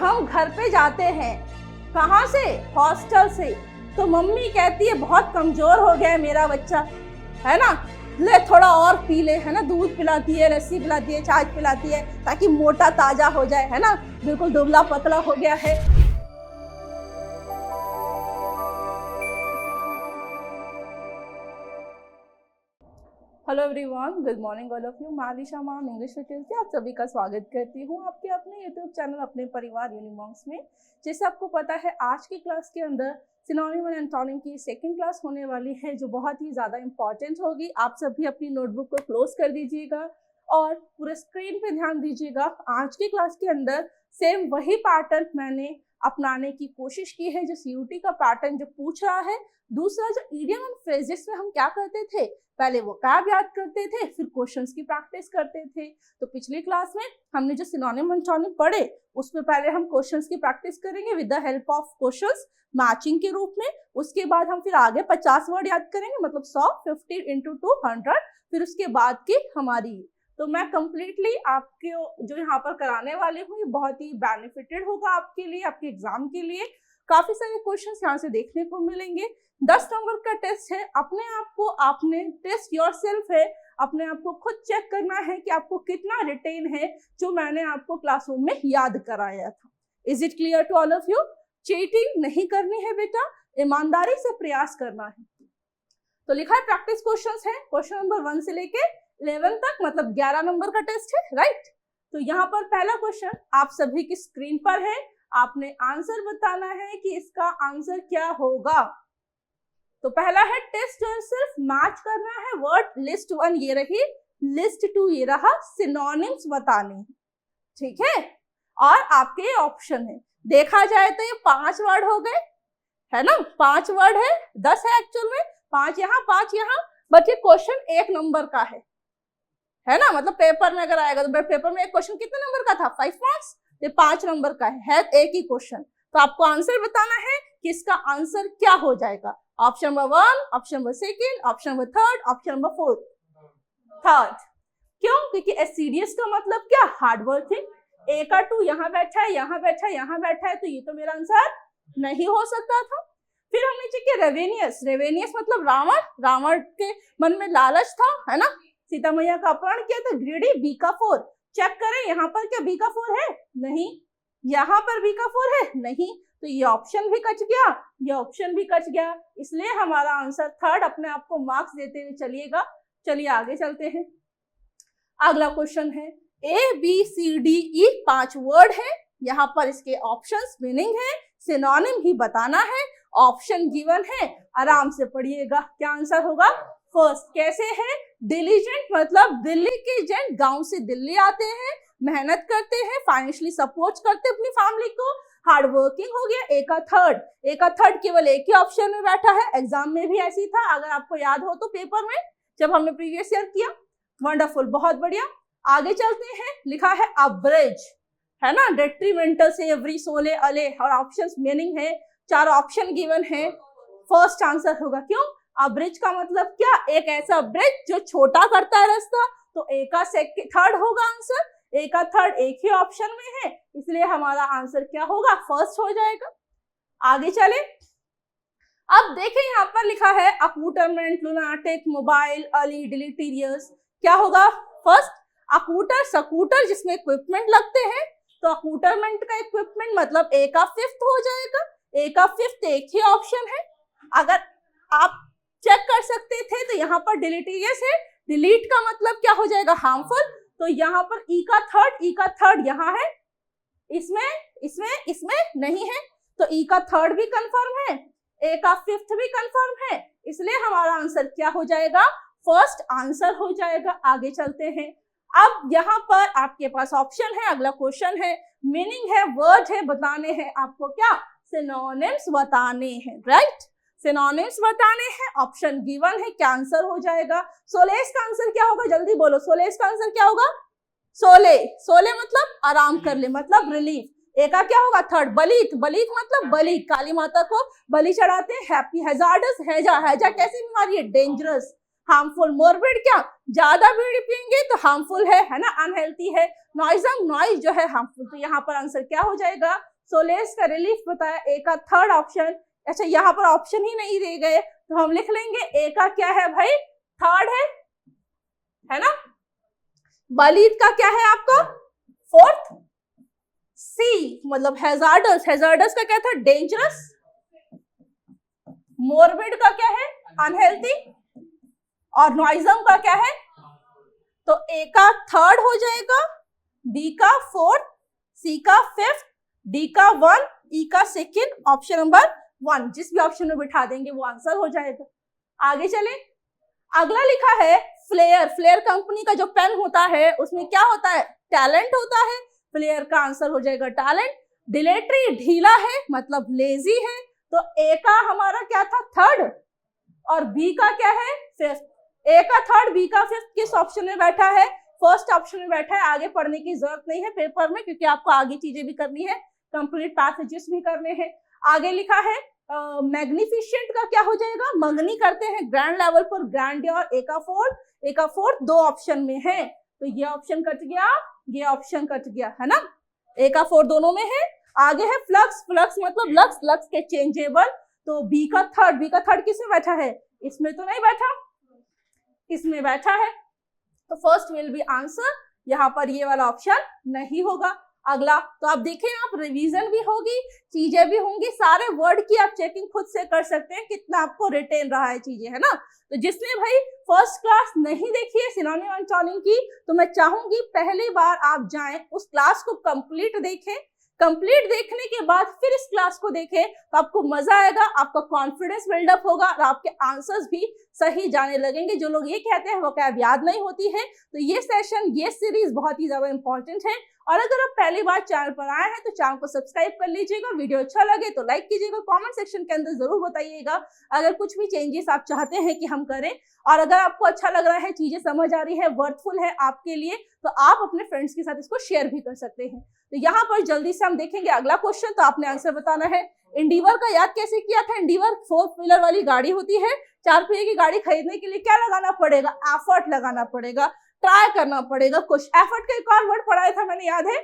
हम घर पे जाते हैं, कहाँ से? हॉस्टल से। तो मम्मी कहती है बहुत कमजोर हो गया है मेरा बच्चा, है ना, ले थोड़ा और पी ले, है ना, दूध पिलाती है, लस्सी पिलाती है, चाय पिलाती है ताकि मोटा ताजा हो जाए, है ना, बिल्कुल दुबला पतला हो गया है। Hello everyone, good morning all of you. मैं आलिशा मैम इंग्लिश फैकल्टी आप सभी का स्वागत करती हूँ आपके अपने यूट्यूब चैनल अपने परिवार यूनिमॉन्क्स में। जैसे आपको पता है आज की क्लास के अंदर सिनोनिम एंड एंटोनिम की सेकंड क्लास होने वाली है जो बहुत ही ज़्यादा इंपॉर्टेंट होगी। आप सभी अपनी नोटबुक को क्लोज कर दीजिएगा और पूरे स्क्रीन पे ध्यान दीजिएगा। आज की क्लास के अंदर सेम वही पैटर्न मैंने अपनाने की कोशिश की है जो सीयूटी का पैटर्न जो पूछ रहा है। दूसरा जो इडियम एंड फ्रेजेस में हम क्या करते थे, पहले वोकैब याद करते थे, फिर क्वेश्चंस की प्रैक्टिस करते थे। तो पिछली क्लास में हमने जो सिनोनिम एंटोनिम पढ़े उसमें पहले हम क्वेश्चंस की प्रैक्टिस करेंगे with the help of questions matching के रूप में। उसके बाद हम फिर आगे 50 वर्ड याद करेंगे, मतलब 100, 50 into 200। फिर उसके बाद की हमारी, तो मैं कंप्लीटली आपके जो यहाँ पर कराने वाली हूँ ये बहुत ही बेनिफिटेड होगा आपके लिए, आपके एग्जाम के लिए। काफी सारे क्वेश्चंस यहाँ से देखने को मिलेंगे। 10 नंबर का टेस्ट है, अपने आप को आपने टेस्ट योरसेल्फ है, अपने आप को खुद चेक करना है कि आपको कितना रिटेन है जो मैंने आपको क्लासरूम में याद कराया था। Is it clear to all of you? Cheating नहीं करनी है बेटा, ईमानदारी से प्रयास करना है। तो लिखा है प्रैक्टिस क्वेश्चंस है, क्वेश्चन नंबर 1 से लेके 11 तक, मतलब 11 नंबर का टेस्ट है, राइट। तो यहाँ पर पहला क्वेश्चन आप सभी की स्क्रीन पर है, आपने आंसर बताना है कि इसका आंसर क्या होगा। तो पहला है टेस्ट योरसेल्फ, मैच करना है वर्ड। लिस्ट 1 ये रही, लिस्ट 2 ये रहा, सिनोनिम्स बताने, ठीक है। और आपके ऑप्शन है, देखा जाए तो ये 5 वर्ड हो गए, है ना, 5 वर्ड है, 10 है एक्चुअल में, 5 यहाँ 5 यहाँ, बट ये क्वेश्चन 1 नंबर का है ना, मतलब पेपर में अगर आएगा तो पेपर में एक क्वेश्चन कितने नंबर का था, 5 मार्क्स, ये 5 नंबर का है एक ही क्वेश्चन। तो आपको आंसर बताना है कि इसका आंसर क्या हो जाएगा। Option number 1, option number 2, option number 3, option number 4। Third क्यों? क्योंकि एससीडीएस का मतलब क्या, हार्ड वर्किंग। ए का 2 यहाँ बैठा है, यहाँ बैठा है, यहाँ बैठा है, तो ये तो मेरा आंसर नहीं हो सकता था। फिर हमने चेक किया रेवेनियस, रेवेनियस मतलब रावण, रावण के मन में लालच था, है ना, सीता मैया का अपहरण किया था। ग्रीडी, बी का 4, चेक करें यहाँ पर क्या बी का 4 है, नहीं, यहाँ पर बी का 4 है, नहीं, तो ये ऑप्शन भी कट गया, ये ऑप्शन भी कट गया, इसलिए हमारा आंसर थर्ड। अपने आप को मार्क्स देते हुए चलिएगा। चलिए आगे चलते हैं। अगला क्वेश्चन है ABCDE 5 वर्ड है, यहाँ पर इसके ऑप्शंस मीनिंग है, सिनोनिम ही बताना है, ऑप्शन गिवन है, आराम से पढ़िएगा। क्या आंसर होगा? फर्स्ट कैसे है, डिलीजेंट मतलब दिल्ली के एजेंट, गांव से दिल्ली आते हैं, मेहनत करते हैं, फाइनेंशियली सपोर्ट करते अपनी फैमिली को। हार्ड वर्किंग हो गया। ए का थर्ड, ए का थर्ड केवल एक ही ऑप्शन में बैठा है, एग्जाम में भी ऐसी था, अगर आपको याद हो तो पेपर में जब हमने प्रीवियस ईयर किया। वंडरफुल, बहुत बढ़िया। आगे चलते हैं, लिखा है अब्रेज, है ना, डेट्रीमेंटल से एवरी, सोले, अले, और ऑप्शंस मीनिंग है, 4 ऑप्शन गिवन है। फर्स्ट आंसर होगा, क्यों? अब्रिज का मतलब क्या, एक ऐसा ब्रिज जो छोटा करता है रास्ता, तो ए का थर्ड होगा आंसर। ए का थर्ड एक ही ऑप्शन में है, इसलिए हमारा आंसर क्या होगा, फर्स्ट हो जाएगा। आगे चले, अब देखें यहाँ पर लिखा है अकूटरमेंट, लुनाटिक, मोबाइल, अली, डिलीटीरियस, क्या होगा? फर्स्ट अकूटर, सकूटर जिसमें इक्विपमेंट लगते हैं, तो अकूटरमेंट का इक्विपमेंट मतलब ए का 5th हो जाएगा। ए का 5th एक ही ऑप्शन है, अगर आप चेक कर सकते थे तो यहाँ पर डिलीटीरियस है, डिलीट का मतलब क्या हो जाएगा, हार्मफुल, तो यहाँ पर ई का थर्ड यहाँ है, इसमें इसमें इसमें नहीं है, तो ई का थर्ड भी कंफर्म है, ए का 5th भी कंफर्म है, इसलिए हमारा आंसर क्या हो जाएगा, फर्स्ट आंसर हो जाएगा। आगे चलते हैं, अब यहाँ पर आपके पास ऑप्शन है, अगला क्वेश्चन है, मीनिंग है, वर्ड है, बताने हैं आपको क्या, सिनोनिम्स बताने हैं, राइट, सिनोनिम्स बताने हैं, ऑप्शन गिवन है, क्या आंसर हो जाएगा? सोलेस का आंसर क्या होगा, जल्दी बोलो, सोलेस का आंसर क्या होगा? सोले, सोले मतलब आराम कर ले, मतलब रिलीफ। ए का क्या होगा? थर्ड, बलित, बलित मतलब बलि, काली माता को बलि चढ़ाते हैं। हैप्पी, हैजार्डस, हैजा, हैजा कैसी बीमारी है, डेंजरस। हार्मफुल, मोरबिड क्या, ज्यादा बीड़ी पियेंगे तो हार्मफुल है ना, अनहेल्थी है। नॉइजम, नॉइज जो है हार्मफुल, तो यहाँ पर आंसर क्या हो जाएगा, सोलेस का रिलीफ बताया, ए का थर्ड ऑप्शन। अच्छा यहाँ पर ऑप्शन ही नहीं दे गए तो हम लिख लेंगे ए का क्या है भाई, थर्ड है ना। बलीद का क्या है आपका, फोर्थ। सी मतलब हैजार्डस, हैजार्डस का क्या था, डेंजरस। मोरबिड का क्या है, अनहेल्थी। और नॉइजम का क्या है, तो ए का थर्ड हो जाएगा, बी का फोर्थ, सी का फिफ्थ, डी का वन, ई का सेकेंड, ऑप्शन नंबर वन। जिस भी ऑप्शन में बिठा देंगे वो आंसर हो जाएगा। आगे चले, अगला लिखा है फ्लेयर। फ्लेयर कंपनी का जो पेन होता है उसमें क्या होता है, टैलेंट होता है। फ्लेयर का आंसर हो जाएगा टैलेंट। डिलेटरी ढीला है मतलब लेजी है, तो ए का हमारा क्या था, थर्ड, और बी का क्या है, फिफ्थ। ए का थर्ड, बी का फिफ्थ किस ऑप्शन में बैठा है, फर्स्ट ऑप्शन में बैठा है। आगे पढ़ने की जरूरत नहीं है पेपर में, क्योंकि आपको आगे चीजें भी करनी है, कंप्लीट पैसेजेस भी करने हैं। आगे लिखा है मैग्निफिशिएंट का क्या हो जाएगा, मंगनी करते हैं ग्रैंड लेवल पर, ग्रैंडियर। ए का फोर्थ, ए का फोर्थ दो ऑप्शन में है, तो ये ऑप्शन कट गया, ये ऑप्शन कट गया, है ना। ए का फोर्थ दोनों में है। आगे है फ्लक्स। फ्लक्स मतलब लक्स, लक्स के चेंजेबल, तो बी का थर्ड। बी का थर्ड किसमें बैठा है, इसमें तो नहीं बैठा, इसमें बैठा है, तो फर्स्ट विल बी आंसर। यहाँ पर ये वाला ऑप्शन नहीं होगा। अगला तो आप देखें, आप रिवीजन भी होगी, चीजें भी होंगी, सारे वर्ड की आप चेकिंग खुद से कर सकते हैं कितना आपको रिटेन रहा है चीजें, है ना। तो जिसने भाई फर्स्ट क्लास नहीं देखी है सिनोनिम एंड टोनिम की, तो मैं चाहूंगी पहली बार आप जाएं, उस क्लास को कंप्लीट देखें। कंप्लीट देखने के बाद फिर इस क्लास को देखें तो आपको मजा आएगा, आपका कॉन्फिडेंस बिल्डअप होगा और आपके आंसर्स भी सही जाने लगेंगे। जो लोग ये कहते हैं वो क्या याद नहीं होती है, तो ये सेशन, ये सीरीज बहुत ही ज्यादा इंपॉर्टेंट है। और अगर आप पहली बार चैनल पर आए हैं तो चैनल को सब्सक्राइब कर लीजिएगा, वीडियो अच्छा लगे तो लाइक कीजिएगा, कमेंट सेक्शन के अंदर जरूर बताइएगा अगर कुछ भी चेंजेस आप चाहते हैं कि हम करें। और अगर आपको अच्छा लग रहा है, चीजें समझ आ रही है, वर्थफुल है आपके लिए, तो आप अपने फ्रेंड्स के साथ इसको शेयर भी कर सकते हैं। तो यहाँ पर जल्दी से हम देखेंगे अगला क्वेश्चन, तो आपने आंसर बताना है। इंडिवर का याद कैसे किया था, इंडिवर 4 व्हीलर वाली गाड़ी होती है। 4 पहिए की गाड़ी खरीदने के लिए क्या लगाना पड़ेगा, एफर्ट लगाना पड़ेगा, ट्राई करना पड़ेगा कुछ। एफर्ट का एक और वर्ड पढ़ाया था मैंने, याद है,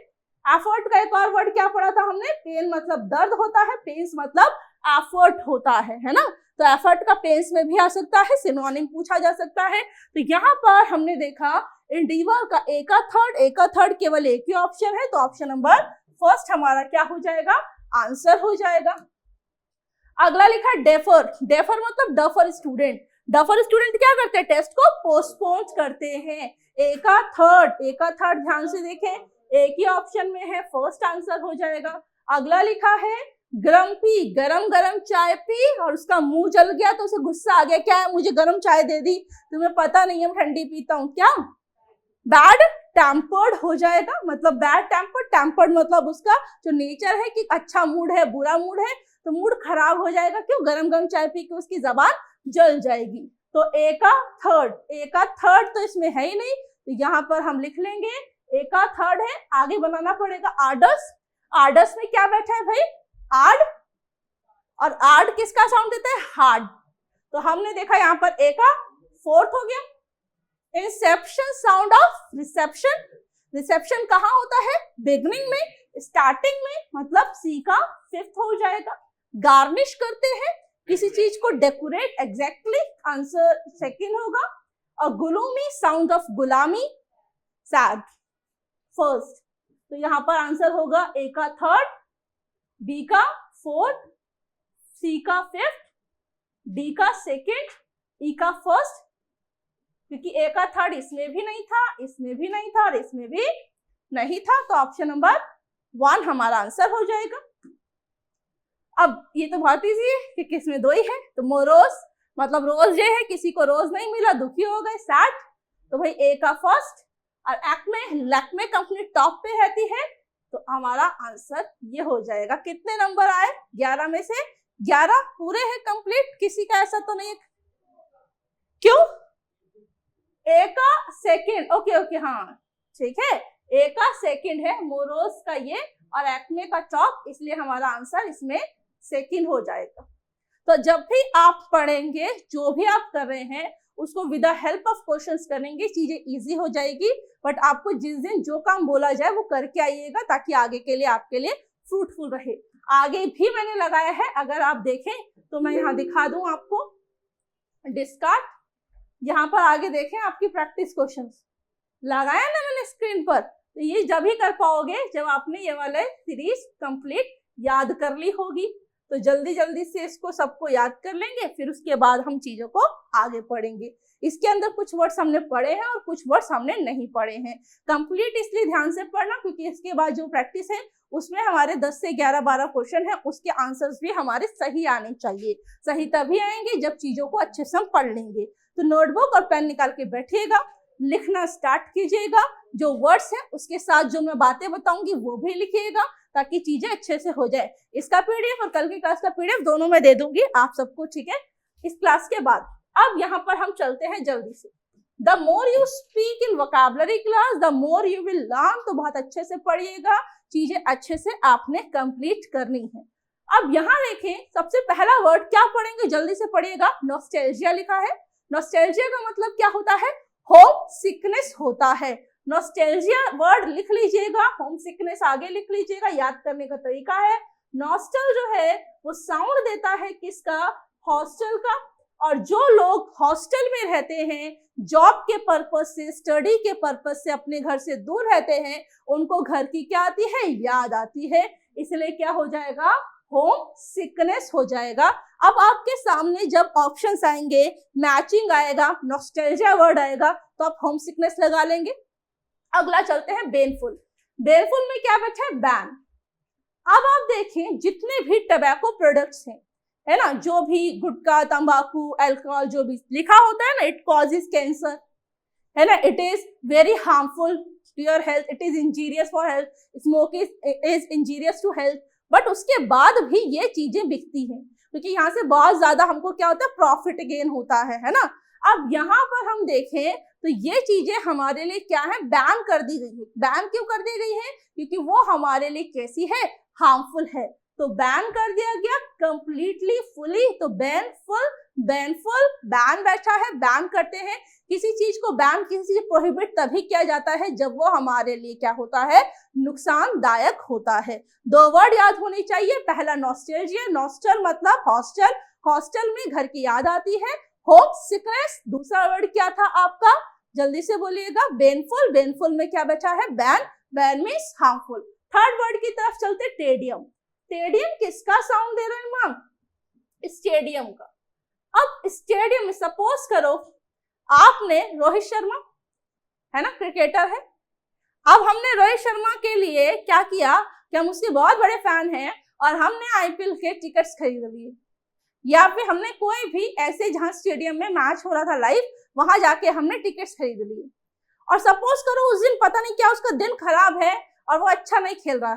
एफर्ट का एक और वर्ड क्या पढ़ा था हमने, पेन मतलब दर्द होता है, पेन्स मतलब एफर्ट होता है ना। तो एफर्ट का पेन्स में भी आ सकता है, सिनोनिम पूछा जा सकता है। तो यहाँ पर हमने देखा इंडिवर का ए का थर्ड, ए का थर्ड केवल एक ही ऑप्शन है, तो ऑप्शन नंबर फर्स्ट हमारा क्या हो जाएगा, आंसर हो जाएगा। अगला लिखा डेफर। डेफर मतलब डफर स्टूडेंट। डफर स्टूडेंट क्या करते हैं, टेस्ट को पोस्टपोन करते हैं। ए का थर्ड, ए का थर्ड ध्यान से देखें, एक ही ऑप्शन में है, फर्स्ट आंसर हो जाएगा। अगला लिखा है ग्रम्पी, गरम गरम चाय पी और उसका मुंह जल गया तो उसे गुस्सा आ गया, क्या है, मुझे गरम चाय दे दी, तुम्हें पता नहीं है मैं ठंडी पीता हूँ, क्या। बैड टेम्पर्ड हो जाएगा, मतलब बैड टेम्पर्ड, टेम्पर्ड मतलब उसका जो नेचर है कि अच्छा मूड है, बुरा मूड है, तो मूड खराब हो जाएगा, क्यों, गरम गरम चाय पी के उसकी जबान जल जाएगी। तो ए का थर्ड, ए का थर्ड तो इसमें है ही नहीं, तो यहाँ पर हम लिख लेंगे ए का थर्ड है। आगे बनाना पड़ेगा आर्डस। आर्डस में क्या बैठा है भाई, आर्ड, और आर्ड किसका साउंड देता है, हार्ड। तो हमने देखा यहाँ पर ए का फोर्थ हो गया। Inception sound of reception. Reception कहाँ होता है, बिगनिंग में, स्टार्टिंग में, मतलब सी का फिफ्थ हो जाएगा। गार्निश करते हैं किसी चीज को, डेकोरेट, एग्जैक्टली आंसर सेकंड होगा। और गुलूमी साउंड ऑफ गुलामी, सैड, फर्स्ट। तो यहाँ पर आंसर होगा ए का थर्ड, बी का फोर्थ, सी का फिफ्थ, डी का सेकंड, ई का फर्स्ट, क्योंकि ए का थर्ड इसमें भी नहीं था, इसमें भी नहीं था और इसमें भी नहीं था, तो ऑप्शन नंबर 1 हमारा आंसर हो जाएगा। अब ये तो बहुत इजी है कि किसमें दो ही है, तो मोरोस मतलब रोज डे है, किसी को रोज नहीं मिला, दुखी हो गए, सैड। तो भाई ए का फर्स्ट, और एक्मे, लैक्मे कंपनी टॉप पे रहती है, तो हमारा आंसर ये हो जाएगा। कितने नंबर आए, 11 में से 11 पूरे हैं कंप्लीट, किसी का ऐसा तो नहीं, क्यों, ए का सेकंड, ओके ओके हाँ ठीक है, ए का सेकंड है, मोरोस का ये और एक्मे का टॉप, इसलिए हमारा आंसर इसमें सेकंड हो जाएगा। तो जब भी आप पढ़ेंगे, जो भी आप कर रहे हैं उसको with the help of questions करेंगे, चीजें इजी हो जाएगी। बट आपको जिस दिन जो काम बोला जाए वो करके आइएगा, ताकि आगे के लिए आपके लिए फ्रूटफुल रहे। आगे भी मैंने लगाया है, अगर आप देखें तो मैं यहाँ दिखा दूं आपको, डिस्कार्ड। यहाँ पर आगे देखें आपकी प्रैक्टिस क्वेश्चंस लगाया ना मैंने स्क्रीन पर। तो ये जब ही कर पाओगे जब आपने ये वाले सीरीज कंप्लीट याद कर ली होगी। तो जल्दी जल्दी से इसको सबको याद कर लेंगे, फिर उसके बाद हम चीजों को आगे पढ़ेंगे। इसके अंदर कुछ वर्ड्स हमने पढ़े हैं और कुछ वर्ड्स हमने नहीं पढ़े हैं। कंप्लीट इसलिए ध्यान से पढ़ना क्योंकि इसके बाद जो प्रैक्टिस है उसमें हमारे 10 से 11-12 क्वेश्चन है, उसके आंसर्स भी हमारे सही आने चाहिए। सही तभी आएंगे जब चीजों को अच्छे से हम पढ़ लेंगे। तो नोटबुक और पेन निकाल के बैठिएगा, लिखना स्टार्ट कीजिएगा। जो वर्ड्स हैं उसके साथ जो मैं बातें बताऊंगी वो भी लिखिएगा ताकि चीजें अच्छे से हो जाए। इसका पीडीएफ और कल की क्लास का पीडीएफ दोनों मैं दे दूंगी आप सबको, ठीक है, इस क्लास के बाद। अब यहाँ पर हम चलते हैं जल्दी से। The more you speak in vocabulary class the more you will learn. तो बहुत अच्छे से पढ़िएगा, चीजें अच्छे से आपने कंप्लीट करनी है। अब यहाँ देखें, सबसे पहला वर्ड क्या पढ़ेंगे, जल्दी से पढ़िएगा। नॉस्टैल्जिया लिखा है। नॉस्टैल्जिया का मतलब क्या होता है? होम सिकनेस होता है। नॉस्टैल्जिया वर्ड लिख लीजिएगा, होम सिकनेस आगे लिख लीजिएगा। याद करने का तरीका है, नॉस्टल जो है वो साउंड देता है किसका? हॉस्टल का। और जो लोग हॉस्टल में रहते हैं, जॉब के पर्पस से, स्टडी के पर्पस से अपने घर से दूर रहते हैं, उनको घर की क्या आती है? याद आती है। इसलिए क्या हो जाएगा? होम सिकनेस हो जाएगा। अब आपके सामने जब ऑप्शंस आएंगे, मैचिंग आएगा, नॉस्टैल्जिया वर्ड आएगा, तो आप होम सिकनेस लगा लेंगे। अगला चलते हैं बेनफुल। बेनफुल में क्या बचा है? बैन। अब आप देखें, जितने भी टबैको प्रोडक्ट्स हैं, है ना, जो भी गुटखा, तंबाकू, अल्कोहल जो भी लिखा होता है ना, इट कॉजेज कैंसर, है ना, it is very harmful to your health, it is injurious for health, smoke is injurious to health. But उसके बाद भी ये चीजें बिकती हैं क्योंकि यहाँ से बहुत ज्यादा हमको क्या होता है? प्रॉफिट गेन होता है ना। अब यहाँ पर हम देखें तो ये चीजें हमारे लिए क्या है? बैन कर दी गई है। बैन क्यों कर दी गई है? क्योंकि वो हमारे लिए कैसी है? हार्मफुल है। तो बैन कर दिया गया कंप्लीटली, फुली। तो बैनफुल, बैनफुल, बैन बैठा है, बैन करते हैं। किसी चीज को बैन, किसी चीज प्रोहिबिट तभी किया जाता है जब वो हमारे लिए क्या होता है? नुकसानदायक होता है। दो वर्ड याद होने चाहिए। पहला नॉस्टैल्जिया, नॉस्टल मतलब हॉस्टल, हॉस्टल में घर की याद आती है। होम सिकनेस, दूसरा वर्ड क्या था आपका? जल्दी से बोलिएगा। बेनफुल, बेनफुल में क्या बचा है? Ban, ban means harmful. Third word की तरफ चलते, टेडियम। टेडियम किसका साउंड दे रहे हैं मैम? स्टेडियम का। अब स्टेडियम में सपोज करो आपने रोहित शर्मा, है ना, क्रिकेटर है, अब हमने रोहित शर्मा के लिए क्या किया कि हम उसके बहुत बड़े फैन हैं और हमने आईपीएल के टिकट्स खरीद लिए, या फिर हमने कोई भी ऐसे जहां स्टेडियम में मैच हो रहा था लाइव, वहां जाके हमने टिकट्स खरीद लिए। और सपोज करो उस दिन पता नहीं क्या उसका दिन खराब है और वो अच्छा नहीं खेल रहा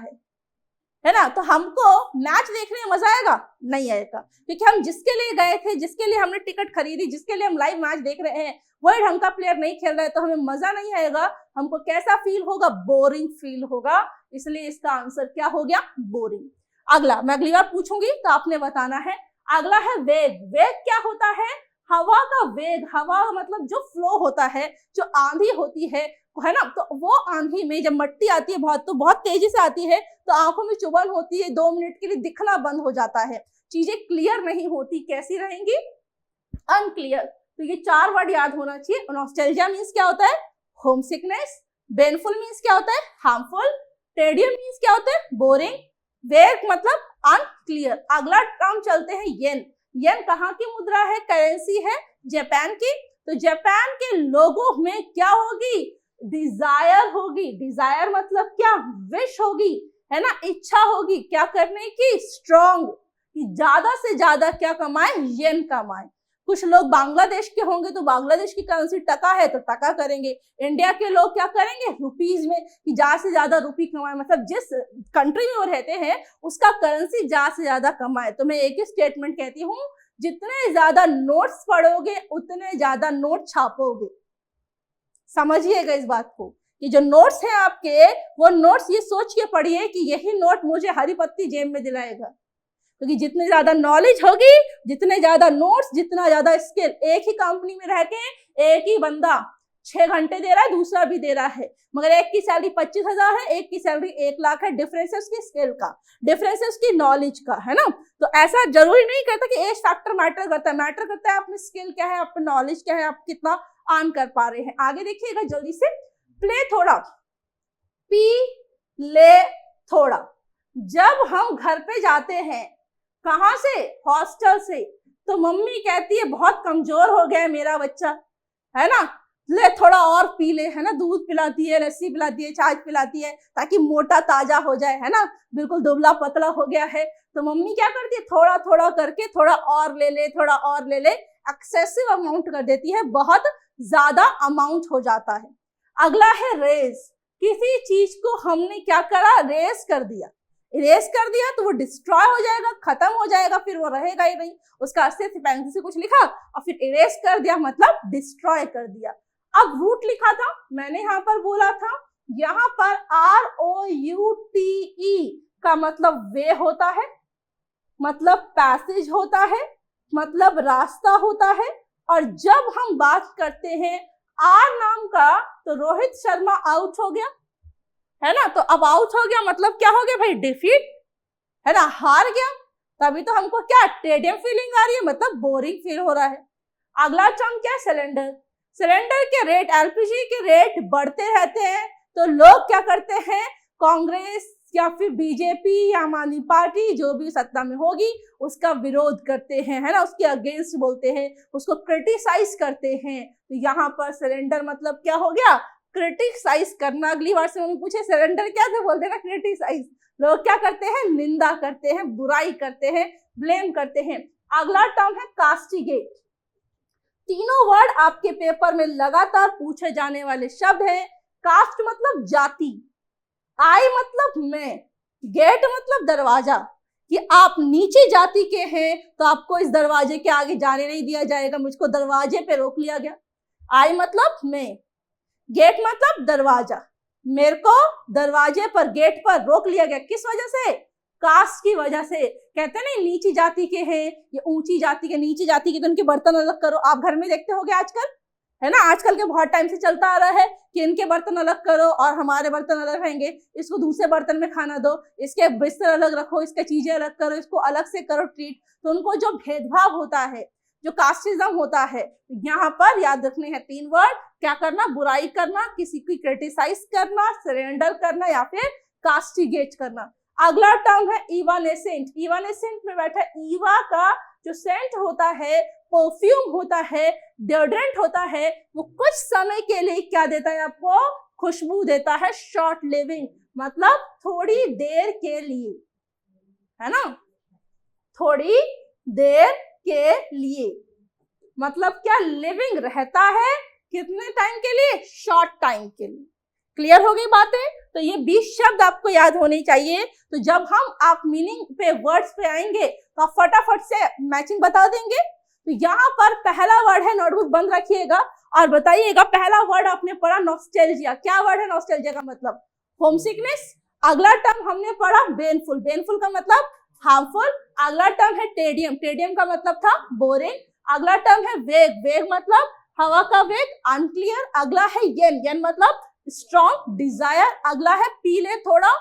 है ना, तो हमको मैच देखने में मजा आएगा? नहीं आएगा, क्योंकि हम जिसके लिए गए थे, जिसके लिए हमने टिकट खरीदी, जिसके लिए हम लाइव मैच देख रहे हैं, वही ढंग का प्लेयर नहीं खेल रहा है तो हमें मजा नहीं आएगा। हमको कैसा फील होगा? बोरिंग फील होगा। इसलिए इसका आंसर क्या हो गया? बोरिंग। अगला मैं अगली बार पूछूंगी तो आपने बताना है। अगला है वेग। वेग क्या होता है? हवा का वेग। हवा मतलब जो फ्लो होता है, जो आंधी होती है ना, तो वो आंधी में जब मिट्टी आती है बहुत, तो बहुत तेजी से आती है, तो आंखों में चुभन होती है, 2 मिनट के लिए दिखना बंद हो जाता है, चीजें क्लियर नहीं होती। कैसी रहेंगी? अनक्लियर। तो ये 4 वर्ड याद होना चाहिए। नॉस्टैल्जिया मींस क्या होता है? Home sickness. बेनफुल मींस क्या होता है? हार्मफुल। टेडियम मींस क्या होता है? बोरिंग। वेग मतलब अनक्लियर। अगला टर्म चलते हैं, येन। येन कहाँ की मुद्रा है? करेंसी है जापान की। तो जापान के लोगों में क्या होगी? डिजायर होगी। डिजायर मतलब क्या? विश होगी, है ना, इच्छा होगी क्या करने की? स्ट्रॉन्ग, कि ज्यादा से ज्यादा क्या कमाए? येन कमाए। कुछ लोग बांग्लादेश के होंगे तो बांग्लादेश की करेंसी टका है तो टका करेंगे। इंडिया के लोग क्या करेंगे? रुपीज में, कि ज्यादा से ज्यादा रुपी कमाए, मतलब जिस कंट्री में वो रहते हैं उसका करेंसी ज्यादा से ज्यादा कमाए। तो मैं एक ही स्टेटमेंट कहती हूँ, जितने ज्यादा नोट्स पढ़ोगे उतने ज्यादा नोट छापोगे। समझिएगा इस बात को, कि जो नोट्स हैं आपके, वो नोट्स ये सोच के पढ़िए कि यही नोट मुझे हरी पत्ती जेब में दिलाएगा। क्योंकि जितनी ज्यादा नॉलेज होगी, जितने ज्यादा नोट्स, जितना ज्यादा स्किल। एक ही कंपनी में रह के एक ही बंदा 6 घंटे दे रहा है, दूसरा भी दे रहा है, मगर एक की सैलरी 25,000 है, एक की सैलरी 1 लाख है। डिफरेंस है उसकी स्किल का, डिफरेंस है उसकी नॉलेज का, है ना। तो ऐसा जरूरी नहीं करता कि एज फैक्टर मैटर करता है, मैटर करता है अपनी स्किल क्या है, अपनी नॉलेज क्या है, आप कितना अर्न कर पा रहे हैं। आगे देखिएगा जल्दी से, प्ले थोड़ा, पी ले थोड़ा। जब हम घर पे जाते हैं, कहाँ से, हॉस्टल से, तो मम्मी कहती है बहुत कमजोर हो गया है मेरा बच्चा, है ना, ले थोड़ा और पी ले, है ना, दूध पिलाती है, लस्सी पिलाती है, छाछ पिलाती है, ताकि मोटा ताजा हो जाए, है ना, बिल्कुल दुबला पतला हो गया है। तो मम्मी क्या करती है, थोड़ा थोड़ा करके थोड़ा और ले ले, थोड़ा और ले ले, एक्सेसिव अमाउंट कर देती है, बहुत ज्यादा अमाउंट हो जाता है। अगला है रेस, किसी चीज को हमने क्या करा, रेस कर दिया, इरेज कर दिया तो वो डिस्ट्रॉय हो जाएगा, खत्म हो जाएगा, फिर वो रहेगा ही नहीं, उसका अस्तित्व पेंसिल से कुछ लिखा और फिर इरेज कर दिया, मतलब डिस्ट्रॉय कर दिया। अब रूट लिखा था, मैंने यहाँ पर बोला था, यहाँ पर ROUTE का मतलब वे होता है, मतलब पैसेज होता है, मतलब रास्ता होता है। और जब हम बात करते हैं आर नाम का, तो रोहित शर्मा आउट हो गया, है ना। तो अब आउट हो गया मतलब क्या हो गया भाई, डिफीट, है ना, हार गया। तभी तो हमको क्या टेडियम फीलिंग आ रही है, मतलब बोरिंग फील हो रहा है। अगला टर्म क्या है, सिलेंडर। सिलेंडर के रेट, एलपीजी के रेट बढ़ते रहते हैं, तो लोग क्या करते हैं, कांग्रेस या फिर बीजेपी या आम आदमी पार्टी जो भी सत्ता में होगी उसका विरोध करते हैं, है ना, उसके अगेंस्ट बोलते हैं, उसको क्रिटिसाइज करते हैं। तो यहाँ पर सिलेंडर मतलब क्या हो गया, क्रिटिसाइज करना। अगली बार से मम्मी पूछे सिलेंडर क्या थे, बोलते ना क्रिटिसाइज। लोग क्या करते हैं, निंदा करते हैं, बुराई करते हैं, ब्लेम करते हैं। अगला टर्म है कास्टिगेट। तीनों वर्ड आपके पेपर में लगातार पूछे जाने वाले शब्द हैं। कास्ट मतलब जाति, आई मतलब मैं, गेट मतलब दरवाजा, कि आप नीचे जाति के हैं तो आपको इस दरवाजे के आगे जाने नहीं दिया जाएगा, मुझको दरवाजे पे रोक लिया गया। आई मतलब मैं, गेट मतलब दरवाजा, मेरे को दरवाजे पर, गेट पर रोक लिया गया, किस वजह से, कास्ट की वजह से। कहते हैं ना नीची जाति के हैं, ये ऊंची जाति के, नीची जाति के तो उनके बर्तन अलग करो। आप घर में देखते होगे आजकल, है ना, आजकल के बहुत टाइम से चलता आ रहा है कि इनके बर्तन अलग करो और हमारे बर्तन अलग रहेंगे, इसको दूसरे बर्तन में खाना दो, इसके बिस्तर अलग रखो, इसके चीजें अलग करो, इसको अलग से करो ट्रीट। तो उनको जो भेदभाव होता है, जो कास्टिज्म होता है, यहाँ पर याद रखने हैं 3 वर्ड, क्या करना, बुराई करना, किसी की क्रिटिसाइज करना, सरेंडर करना या फिर कास्टिगेट करना। अगला टर्म है इवानेसेंट। इवानेसेंट में बैठा ईवा का जो सेंट होता है, परफ्यूम होता है, डिओड्रेंट होता है, वो कुछ समय के लिए क्या देता है आपको, खुशबू देता है। शॉर्ट लिविंग मतलब थोड़ी देर के लिए, है ना, थोड़ी देर के लिए, मतलब क्या, लिविंग रहता है कितने टाइम के लिए, शॉर्ट टाइम के लिए। क्लियर हो गई बातें। तो ये 20 शब्द आपको याद होने चाहिए। तो जब हम आप मीनिंग पे, वर्ड्स पे आएंगे तो आप फटाफट से मैचिंग बता देंगे। तो यहाँ पर पहला वर्ड है, नोटबुक बंद रखिएगा और बताइएगा, पहला वर्ड आपने पढ़ा नॉस्टैल्जिया। क्या वर्ड है नॉस्टैल्जिया का मतलब, होम सिकनेस। अगला टर्म हमने पढ़ा बेनफुल, बेनफुल का मतलब हार्मफुल। अगला टर्म है टेडियम, टेडियम का मतलब था बोरिंग। अगला टर्म है वेग, वेग मतलब हवा का वेग, अनक्लियर। अगला है येन, येन मतलब स्ट्रॉन्ग, डिजायर। अगला है पी ले थोड़ा,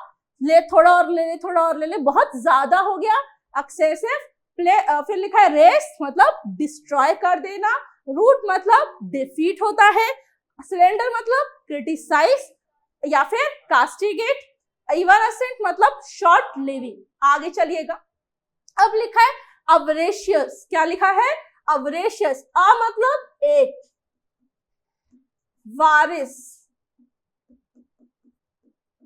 ले थोड़ा और ले ले, थोड़ा और ले ले, बहुत ज्यादा हो गया, एक्सेसिव। प्ले, फिर लिखा है रेस मतलब डिस्ट्रॉय कर देना। रूट मतलब डिफीट होता है। सिलेंडर मतलब क्रिटिसाइज या फिर कास्टिगेट। इवानेसेंट मतलब शॉर्ट लिविंग। आगे चलिएगा, अब लिखा है अवरेशियस। क्या लिखा है, अवरेशियस। अ मतलब एक, वारिस।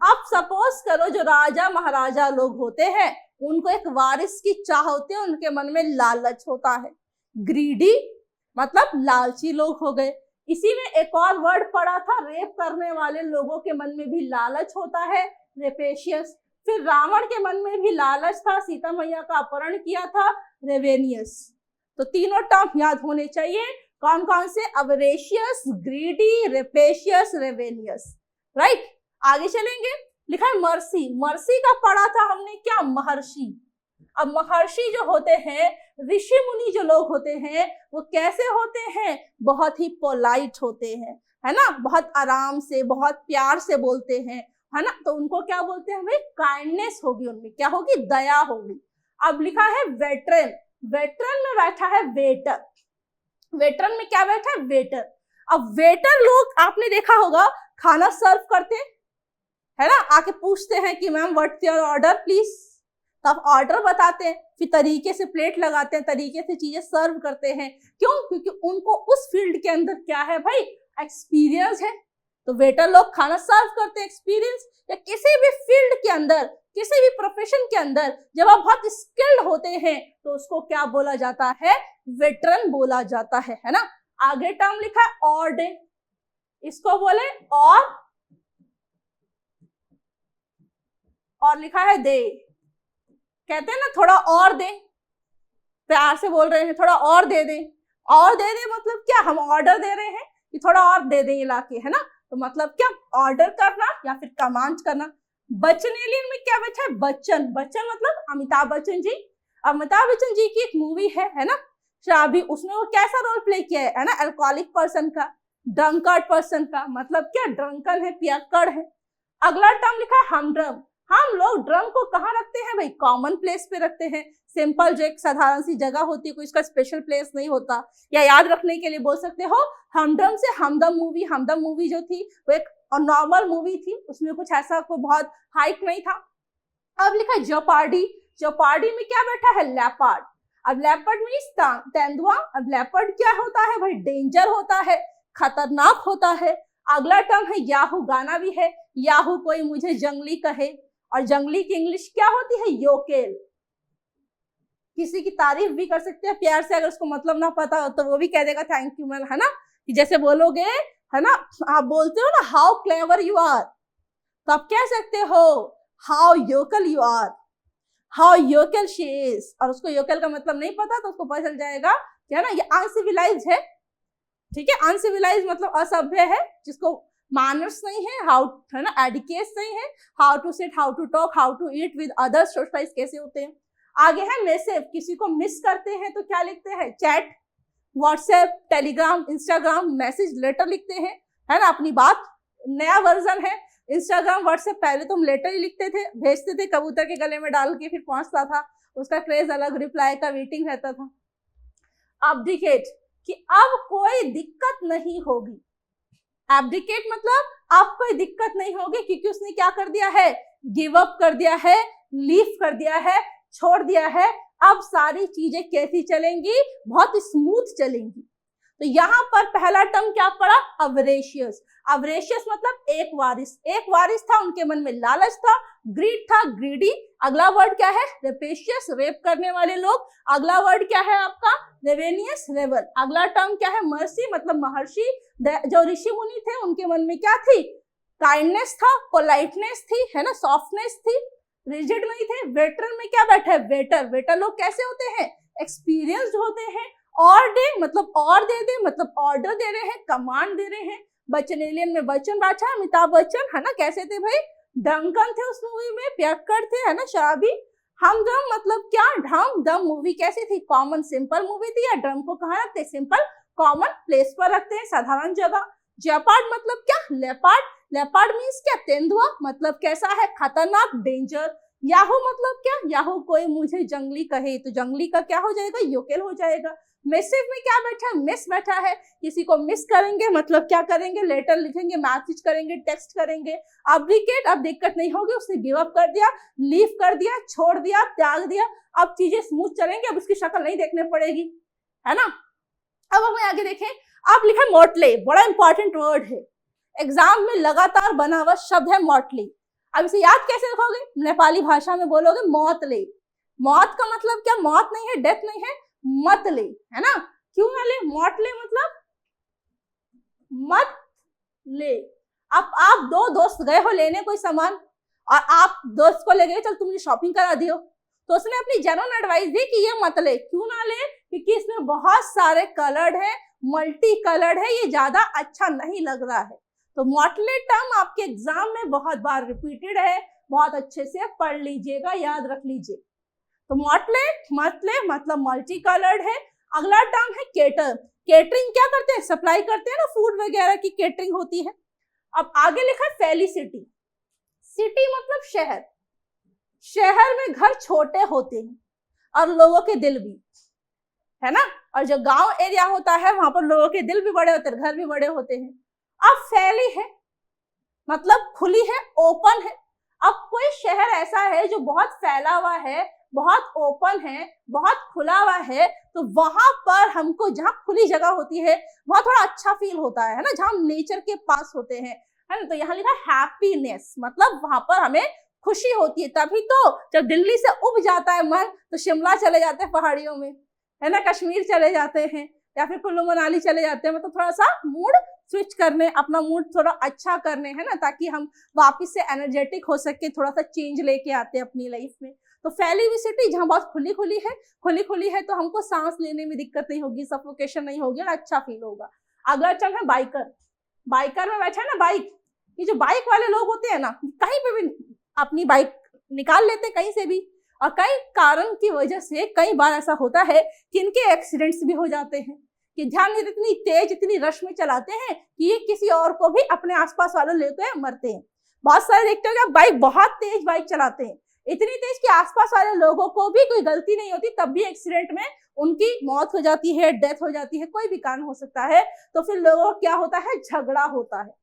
अब सपोज करो जो राजा महाराजा लोग होते हैं उनको एक वारिस की चाह होती है, उनके मन में लालच होता है। ग्रीडी मतलब लालची लोग हो गए। इसी में एक और वर्ड पड़ा था, रेप करने वाले लोगों के मन में भी लालच होता है, रेपेशियस। फिर रावण के मन में भी लालच था, सीता मैया का अपहरण किया था, रेवेनियस। तो तीनों टर्म याद होने चाहिए। कौन कौन से, अवरेशियस, ग्रीडी, रेपेशियस, रेवेनियस। राइट, आगे चलेंगे। लिखा है मर्सी। मर्सी का पढ़ा था हमने क्या, महर्षि। अब महर्षि जो होते हैं, ऋषि मुनि जो लोग होते हैं, वो कैसे होते हैं, बहुत ही पोलाइट होते हैं, है ना, बहुत आराम से बहुत प्यार से बोलते हैं, है ना, तो उनको क्या बोलते हैं भाई, काइंडनेस होगी उनमें, क्या होगी, दया होगी। अब लिखा है वेटरन, वेटरन में बैठा है वेटर, वेटरन में क्या बैठा है, वेटर। अब वेटर लोग आपने देखा होगा खाना सर्व करते हैं, है ना, आके पूछते हैं कि ma'am what's your order please, तो आप ऑर्डर बताते हैं, फिर तरीके से प्लेट लगाते हैं, तरीके से चीजें सर्व करते हैं। क्यों? क्योंकि उनको उस फील्ड के अंदर क्या है भाई, एक्सपीरियंस है। तो वेटर लोग खाना सर्व करते हैं, एक्सपीरियंस। या किसी भी फील्ड के अंदर, किसी भी प्रोफेशन के अंदर जब आप बहुत स्किल्ड होते हैं तो उसको क्या बोला जाता है, वेटरन बोला जाता है ना। आगे टर्म लिखा है और डे, इसको बोले और लिखा है दे, कहते हैं ना थोड़ा और दे, प्यार से बोल रहे हैं थोड़ा और दे दे, और दे दे मतलब क्या, हम ऑर्डर दे रहे हैं कि थोड़ा और दे दे इलाके, है ना, तो मतलब क्या, ऑर्डर करना या फिर कमांड करना। बचनेलियन में क्या बैठा है, बच्चन, बच्चन मतलब अमिताभ बच्चन जी। अमिताभ बच्चन जी की एक मूवी है ना, शराबी, उसमें वो कैसा रोल प्ले किया है ना, अल्कोहलिक पर्सन का, ड्रंकर्ड पर्सन का, मतलब क्या, ड्रंकन है, पियक्कड़ है। अगला टर्म लिखा है हमड्रम, हम लोग ड्रम को कहाँ रखते हैं भाई, कॉमन प्लेस पे रखते हैं, सिंपल जो एक साधारण सी जगह होती है, कोई इसका स्पेशल प्लेस नहीं होता। या याद रखने के लिए बोल सकते हो हमड्रम से हमदम मूवी, हमदम मूवी जो थी वो एक नॉर्मल मूवी थी, उसमें कुछ ऐसा कोई बहुत हाइक नहीं था। अब लिखा जेओपार्डी, जेओपार्डी में क्या बैठा है, लेपर्ड। अब लेपर्ड मीन्स तेंदुआ। अब लेपर्ड क्या होता है भाई, डेंजर होता है, खतरनाक होता है। अगला टर्म है याहू, गाना भी है, याहू कोई मुझे जंगली कहे, और जंगली की इंग्लिश क्या होती है, योकेल। किसी की तारीफ भी कर सकते हैं प्यार से, अगर उसको मतलब ना पता हो तो वो भी कह देगा थैंक यू मैम, है ना, कि जैसे बोलोगे, है ना, आप बोलते हो ना हाउ क्लेवर यू आर, तो आप कह सकते हो how vocal you are, how vocal she is. और उसको योकल का मतलब नहीं पता तो उसको पता चल जाएगा कि है ना ये अनसिविलाइज है, ठीक है, अनसिविलाइज मतलब असभ्य है, जिसको मैनर्स नहीं है, हाउ, है ना, एडिकेट्स नहीं है, how to sit, how to talk, how to eat with others, socialise कैसे होते हैं। आगे है मैसेज, किसी को मिस करते हैं तो क्या लिखते हैं, chat, WhatsApp, Telegram, Instagram, message, letter लिखते हैं, है ना, अपनी बात। नया वर्जन है इंस्टाग्राम, व्हाट्सएप, पहले तो हम लेटर ही लिखते थे, भेजते थे कबूतर के गले में डाल के, फिर पहुंचता था, उसका क्रेज अलग, रिप्लाई का वेटिंग रहता था। एब्डिकेट, कि अब कोई दिक्कत नहीं होगी, एब्डिकेट मतलब अब कोई दिक्कत नहीं होगी, क्योंकि उसने क्या कर दिया है, गिव अप कर दिया है, लीव कर दिया है, छोड़ दिया है। अब सारी चीजें कैसी चलेंगी, बहुत स्मूथ चलेंगी। तो यहाँ पर पहला टर्म क्या पड़ा, अवरेशियस। अवरेशियस मतलब एक वारिस, एक वारिस था, उनके मन में लालच था, ग्रीड था, ग्रीडी। अगला वर्ड क्या है, रेपेशियस, रेप करने वाले लोग। अगला वर्ड क्या है आपका, रेवेनियस, रेवल। अगला टर्म क्या है, मर्सी मतलब महर्षि, जो ऋषि मुनि थे उनके मन में क्या थी, काइंडनेस था, पोलाइटनेस थी, है ना, सॉफ्टनेस थी, रिजिड नहीं थे। वेटरन में क्या बैठा है, वेटर, वेटर लोग कैसे होते हैं, एक्सपीरियंस्ड होते हैं। और दे मतलब और दे दे, मतलब ऑर्डर दे रहे हैं, कमांड दे रहे हैं। बचनेलियन में बच्चन बैठा, अमिताभ बच्चन, है ना, कैसे थे भाई, ड्रंकन थे उस मूवी में, पियक्कड़ थे, है ना, शराबी। हमदम मतलब क्या, ढम दम मूवी कैसी थी, कॉमन सिंपल मूवी थी, या ड्रम को कहाँ रखते, सिंपल कॉमन प्लेस पर रखते हैं, साधारण जगह। जेपार्ड मतलब क्या, लेपार्ड, लेपार्ड मीन्स क्या, तेंदुआ, मतलब कैसा है, खतरनाक, डेंजर। याहू मतलब क्या, याहू कोई मुझे जंगली कहे, तो जंगली का क्या हो जाएगा, योकेल हो जाएगा। मैसेज में क्या बैठा है, मिस बैठा है, किसी को मिस करेंगे मतलब क्या करेंगे, लेटर लिखेंगे, मैसेज करेंगे, टेक्स्ट करेंगे। एब्डिकेट, अब दिक्कत नहीं होगी, उसने गिव अप कर दिया, लीव कर दिया, छोड़ दिया, त्याग दिया, अब चीजें स्मूथ चलेंगे, अब उसकी शक्ल नहीं देखने पड़ेगी, है ना। अब हमें आगे देखें, आप लिखा मोटले, बड़ा इंपॉर्टेंट वर्ड है, एग्जाम में लगातार बना हुआ शब्द है मोटले। अब इसे याद कैसे रखोगे, नेपाली भाषा में बोलोगे मौतले। मौत का मतलब क्या, मौत नहीं है, डेथ नहीं है, मत ले, है ना, क्यों ना ले, मोटले मतलब मत ले। अब आप दो दोस्त गए हो लेने कोई सामान, और आप दोस्त को ले गए, चल तुम मुझे शॉपिंग करा दियो, तो उसने अपनी जनरल एडवाइस दी कि ये मत ले, क्यों ना ले, क्योंकि इसमें बहुत सारे कलर्ड है, मल्टी कलर्ड है, ये ज्यादा अच्छा नहीं लग रहा है। तो मोटले टर्म आपके एग्जाम में बहुत बार रिपीटेड है, बहुत अच्छे से पढ़ लीजिएगा, याद रख लीजिए। तो मोटले, मतले मतलब मल्टी कलर्ड है, अगला टर्म है केटर। केटरिंग क्या करते हैं, सप्लाई करते हैं ना, फूड वगैरह की केटरिंग होती है। अब आगे लिखा है फेलिसिटी। सिटी मतलब शहर, शहर में घर छोटे होते हैं और लोगों के दिल भी, है ना। और जो गांव एरिया होता है वहां पर लोगों के दिल भी बड़े होते हैं, घर भी बड़े होते हैं। अब फैली है मतलब खुली है, ओपन है। अब कोई शहर ऐसा है जो बहुत फैला हुआ है, बहुत ओपन है, बहुत खुला हुआ है, तो वहां पर हमको, जहाँ खुली जगह होती है वहां थोड़ा अच्छा फील होता है ना, जहाँ हम नेचर के पास होते हैं, है ना। तो यहाँ लिखा हैप्पीनेस, मतलब वहां पर हमें खुशी होती है। तभी तो जब दिल्ली से उब जाता है मन तो शिमला चले जाते हैं पहाड़ियों में, है ना, कश्मीर चले जाते हैं या फिर कुल्लू मनाली चले जाते हैं, मतलब थोड़ा सा मूड स्विच करने, अपना मूड थोड़ा अच्छा करने, है ना, ताकि हम वापस से एनर्जेटिक हो सके, थोड़ा सा चेंज लेके आते हैं अपनी लाइफ में। तो फैली हुई सिटी जहाँ बहुत खुली खुली है तो हमको सांस लेने में दिक्कत नहीं होगी, सफोकेशन नहीं होगी और अच्छा फील होगा। अगला चल है बाइकर। बाइकर में बैठा है ना बाइक, ये जो बाइक वाले लोग होते हैं ना, कहीं पे भी अपनी बाइक निकाल लेते कहीं से भी, और कई कारण की वजह से कई बार ऐसा होता है कि इनके एक्सीडेंट्स भी हो जाते हैं, कि ध्यान नहीं, इतनी तेज, इतनी रश में चलाते हैं कि ये किसी और को भी अपने आसपास वालों लेकर मरते हैं। बहुत सारे देखते हो बाइक, बहुत तेज बाइक चलाते हैं, इतनी तेज कि आसपास वाले लोगों को भी कोई गलती नहीं होती, तब भी एक्सीडेंट में उनकी मौत हो जाती है, डेथ हो जाती है, कोई भी कारण हो सकता है। तो फिर लोगों का क्या होता है, झगड़ा होता है।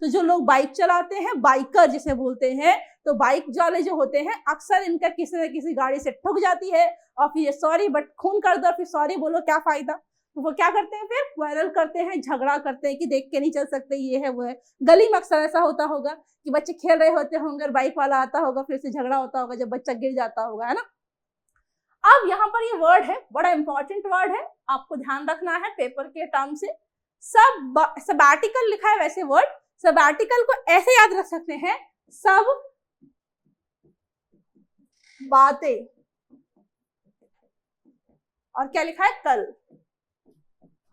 तो जो लोग बाइक चलाते हैं, बाइकर जिसे बोलते हैं, तो बाइक वाले जो होते हैं अक्सर इनका किसी न किसी गाड़ी से ठुक जाती है और फिर ये सॉरी बट खून कर दो, फिर सॉरी बोलो, क्या फायदा। तो वो क्या करते हैं, फिर वायरल करते हैं, झगड़ा करते हैं कि देख के नहीं चल सकते, ये है वो है। गली में अक्सर ऐसा होता होगा कि बच्चे खेल रहे होते होंगे, बाइक वाला आता होगा, फिर से झगड़ा होता होगा जब बच्चा गिर जाता होगा, है ना। अब यहाँ पर ये वर्ड है, बड़ा इंपॉर्टेंट वर्ड है, आपको ध्यान रखना है पेपर के टर्म से। सबैटिकल लिखा है वैसे वर्ड, सबैटिकल को ऐसे याद रख सकते हैं, सब बातें, और क्या लिखा है, कल।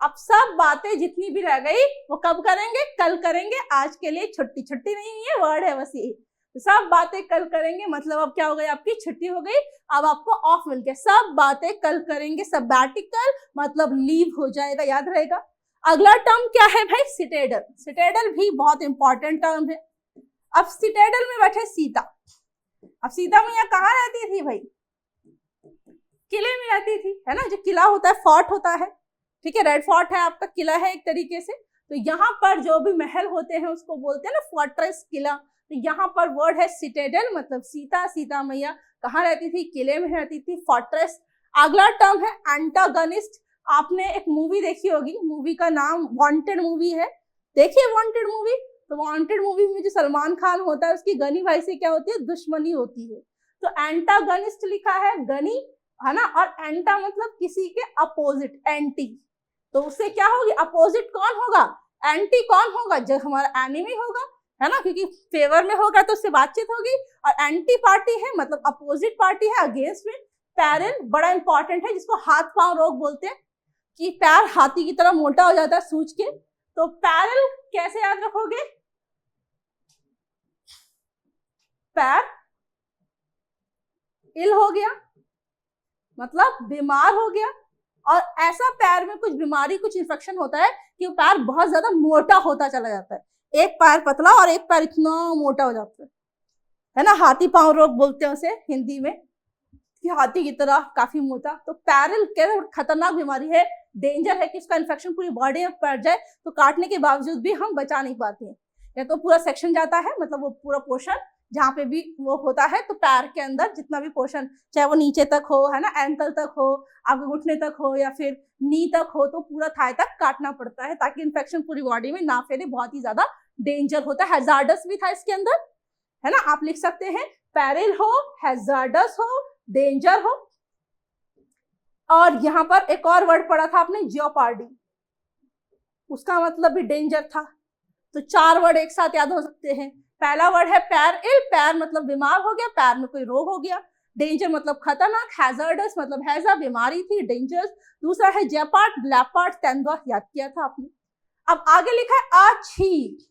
अब सब बातें जितनी भी रह गई वो कब करेंगे, कल करेंगे। आज के लिए छुट्टी, छुट्टी नहीं है, वर्ड है बस ये। तो सब बातें कल करेंगे मतलब अब क्या हो गई, आपकी छुट्टी हो गई, अब आपको ऑफ मिल गया। सब बातें कल करेंगे, सबैटिकल मतलब लीव हो जाएगा, याद रहेगा। अगला टर्म क्या है भाई, सिटेडल। सिटेडल भी बहुत इंपॉर्टेंट टर्म है। अब सिटेडल में बैठे सीता। अब सीता मैया कहाँ रहती थी भाई, किले में रहती थी, है ना। जो किला होता है, फोर्ट होता है, ठीक है, रेड फोर्ट है आपका, किला है एक तरीके से। तो यहाँ पर जो भी महल होते हैं उसको बोलते हैं ना फोर्ट्रेस, किला। तो यहाँ पर वर्ड है सिटेडल, मतलब सीता, सीता मैया कहाँ रहती थी, किले में रहती थी, फोर्ट्रेस। अगला टर्म है एंटागनिस्ट। आपने एक मूवी देखी होगी, मूवी का नाम वांटेड मूवी है, देखिए वांटेड मूवी। तो वांटेड मूवी में जो सलमान खान होता है उसकी गनी भाई से क्या होती है, दुश्मनी होती है। तो एंटागनिस्ट लिखा है, गनी, है ना, और एंटा मतलब किसी के अपोजिट, एंटी। तो उससे क्या होगी, अपोजिट कौन होगा, एंटी कौन होगा, जो हमारा एनिमी होगा, है ना, क्योंकि फेवर में होगा तो उससे बातचीत होगी। और एंटी पार्टी है मतलब अपोजिट पार्टी है, अगेंस्ट में। पैरल बड़ा इंपॉर्टेंट है, जिसको हाथ पांव रोग बोलते हैं, कि पैर हाथी की तरह मोटा हो जाता है सूज के। तो पैरल कैसे याद रखोगे, पैर इल हो गया मतलब बीमार हो गया, और ऐसा पैर में कुछ बीमारी, कुछ इन्फेक्शन होता है कि वो पैर बहुत ज्यादा मोटा होता चला जाता है, एक पैर पतला और एक पैर इतना मोटा हो जाता है ना। हाथी पांव रोग बोलते हैं उसे हिंदी में, कि हाथी की तरह काफी मोटा। तो पैरल क्या खतरनाक बीमारी है, डेंजर है कि उसका इन्फेक्शन पूरी बॉडी में पड़ जाए तो काटने के बावजूद भी हम बचा नहीं पाते हैं, या तो पूरा सेक्शन जाता है, मतलब वो पूरा पोर्शन जहाँ पे भी वो होता है, तो पैर के अंदर जितना भी पोर्शन, चाहे वो नीचे तक हो, है ना, एंकल तक हो, आपके घुटने तक हो, या फिर नी तक हो, तो पूरा थाई तक काटना पड़ता है ताकि इन्फेक्शन पूरी बॉडी में ना फैले। बहुत ही ज्यादा डेंजर होता है, हैजार्डस भी था इसके अंदर, है ना। आप लिख सकते हैं पैरिल हो, हैजार्डस हो, डेंजर हो। और यहाँ पर एक और वर्ड पढ़ा था आपने, जियोपार्डी, उसका मतलब भी डेंजर था। तो 4 वर्ड एक साथ याद हो सकते हैं। पहला वर्ड है पैरिल, पैर मतलब बीमार हो गया, पैर में कोई रोग हो गया। डेंजर मतलब खतरनाक, हैजार्डस मतलब हैजा बीमारी थी, डेंजरस। दूसरा है जेपार्ड, लेपर्ड, तेंदुआ, याद किया था आपने। अब आगे लिखा है आछी।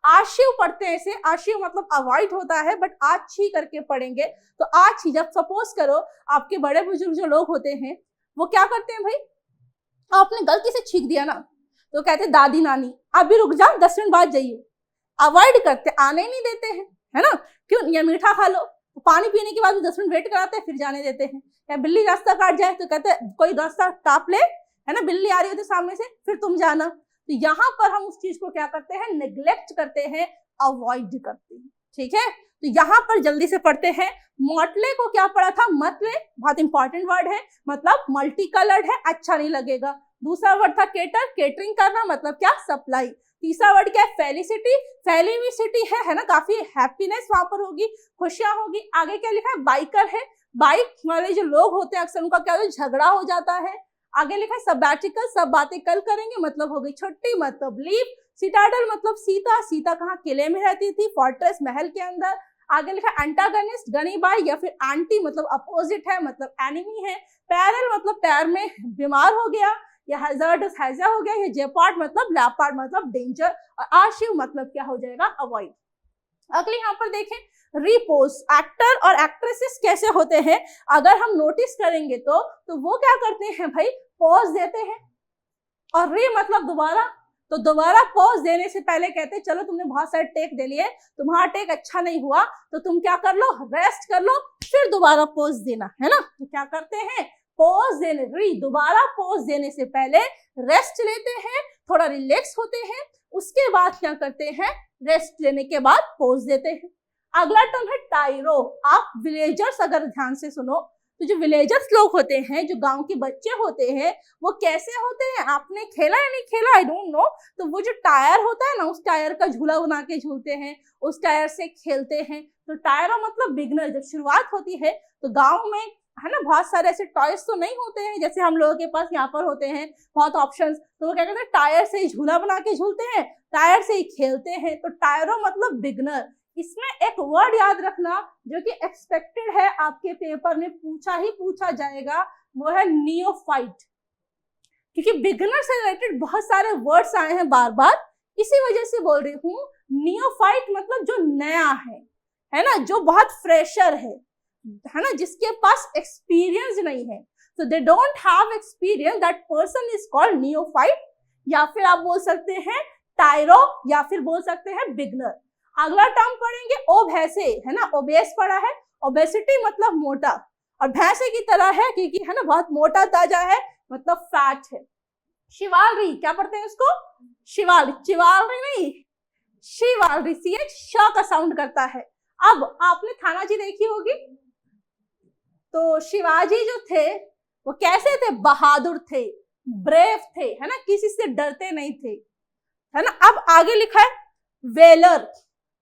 आशिव पढ़ते हैं इसे, आशिव मतलब अवॉइड होता है, बट आछी करके पढ़ेंगे। तो आछी, जब सपोज करो आपके बड़े बुजुर्ग जो लोग होते हैं वो क्या करते हैं भाई, आपने गलती से छींक दिया ना तो कहते दादी नानी अभी रुक जा, 10 मिनट बाद जाइए। अवॉइड करते, आने नहीं देते हैं, है ना। क्यों, या मीठा खा लो तो पानी पीने के बाद भी 10 मिनट वेट कराते हैं, फिर जाने देते हैं। या बिल्ली रास्ता काट जाए तो कहते हैं कोई रास्ता टाप ले, है ना, बिल्ली आ रही होती सामने से, फिर तुम जाना। तो यहाँ पर हम उस चीज को क्या करते हैं, निग्लेक्ट करते हैं, अवॉइड करते हैं। ठीक है, तो यहाँ पर जल्दी से पढ़ते हैं। मोटले को क्या पढ़ा था, मतले, बहुत इंपॉर्टेंट वर्ड है, मतलब मल्टी कलर्ड है, अच्छा नहीं लगेगा। दूसरा वर्ड था केटर, केटरिंग करना, मतलब क्या, सप्लाई। तीसरा वर्ड क्या है, फेलिसिटी, फेलिसिटी है ना, काफी हैप्पीनेस वहां पर होगी, खुशियां होगी। आगे क्या लिखा है, बाइकर है, बाइक वाले जो लोग होते हैं अक्सर उनका क्या होता है, झगड़ा हो जाता है। आगे लिखा है सबैटिकल, सब बातें कल करेंगे, मतलब हो गई छुट्टी, मतलब लीव। सिटाडल मतलब सीता, सीता कहाँ, किले में रहती थी, फोर्ट्रेस, महल के अंदर। आगे लिखा है एंटागनिस्ट, गनीबाई, या फिर एंटी मतलब अपोजिट है, मतलब एनिमी है। पैरल मतलब पैर में बीमार हो गया, या हैजर्डस हैजा हो गया, या जेपार्ड मतलब लैपार्ड मतलब डेंजर, और आशिव मतलब क्या हो जाएगा, अवॉइड। अगले यहाँ पर देखें, रिपोज, एक्टर और एक्ट्रेसेस कैसे होते हैं, अगर हम नोटिस करेंगे तो वो क्या करते हैं भाई, पॉज देते हैं। और री मतलब दोबारा, तो दोबारा पॉज देने से पहले कहते हैं चलो तुमने बहुत सारे टेक दे लिए, तुम्हारा टेक अच्छा नहीं हुआ तो तुम क्या कर लो, रेस्ट कर लो, फिर दोबारा पॉज देना, है ना। तो क्या करते हैं, पॉज देने, दोबारा पॉज देने से पहले रेस्ट लेते हैं, थोड़ा रिलैक्स होते हैं, उसके बाद क्या करते हैं, रेस्ट लेने के बाद पॉज देते हैं। अगला टर्म है टायरो। आप विलेजर्स अगर ध्यान से सुनो तो जो विलेजर्स लोग होते हैं, जो गांव के बच्चे होते हैं, वो कैसे होते हैं, आपने खेला या नहीं खेला, आई डोंट नो। तो वो जो टायर होता है ना, उस टायर का झूला बना के झूलते हैं, उस टायर से खेलते हैं। तो टायरो मतलब बिगनर, जब शुरुआत होती है तो गाँव में, है ना, बहुत सारे ऐसे टॉयज तो नहीं होते हैं जैसे हम लोगों के पास यहाँ पर होते हैं बहुत ऑप्शंस। तो वो क्या करते हैं, टायर से ही झूला बना के झूलते हैं, टायर से ही खेलते हैं। तो टायरो मतलब बिगनर। इसमें एक वर्ड याद रखना जो कि एक्सपेक्टेड है, आपके पेपर में पूछा जाएगा, वो है नियोफाइट। क्योंकि बिगनर से रिलेटेड बहुत सारे वर्ड्स आए हैं बार बार, इसी वजह से बोल रही हूँ। नियोफाइट मतलब जो नया है ना, जो बहुत फ्रेशर है ना, जिसके पास एक्सपीरियंस नहीं है। तो they don't have experience, that person is called neophyte. या फिर आप बोल सकते हैं टायरो, या फिर बोल सकते हैं बिगनर। अगला टर्म पढ़ेंगे ओबेसे, है ना, ओबेस पढ़ा है, ओबेसिटी मतलब मोटा, और भैंसे की तरह है क्योंकि है ना बहुत मोटा ताजा है, मतलब फैट है। शिवालरी, क्या पढ़ते हैं उसको, शिवालरी, चिवालरी नहीं, शिवालरी, सीएच श का साउंड करता है। अब आपने थानाजी देखी होगी, तो शिवाजी जो थे वो कैसे थे, बहादुर थे, ब्रेव थे, है ना, किसी से डरते नहीं थे, है ना। अब आगे लिखा है वेलर।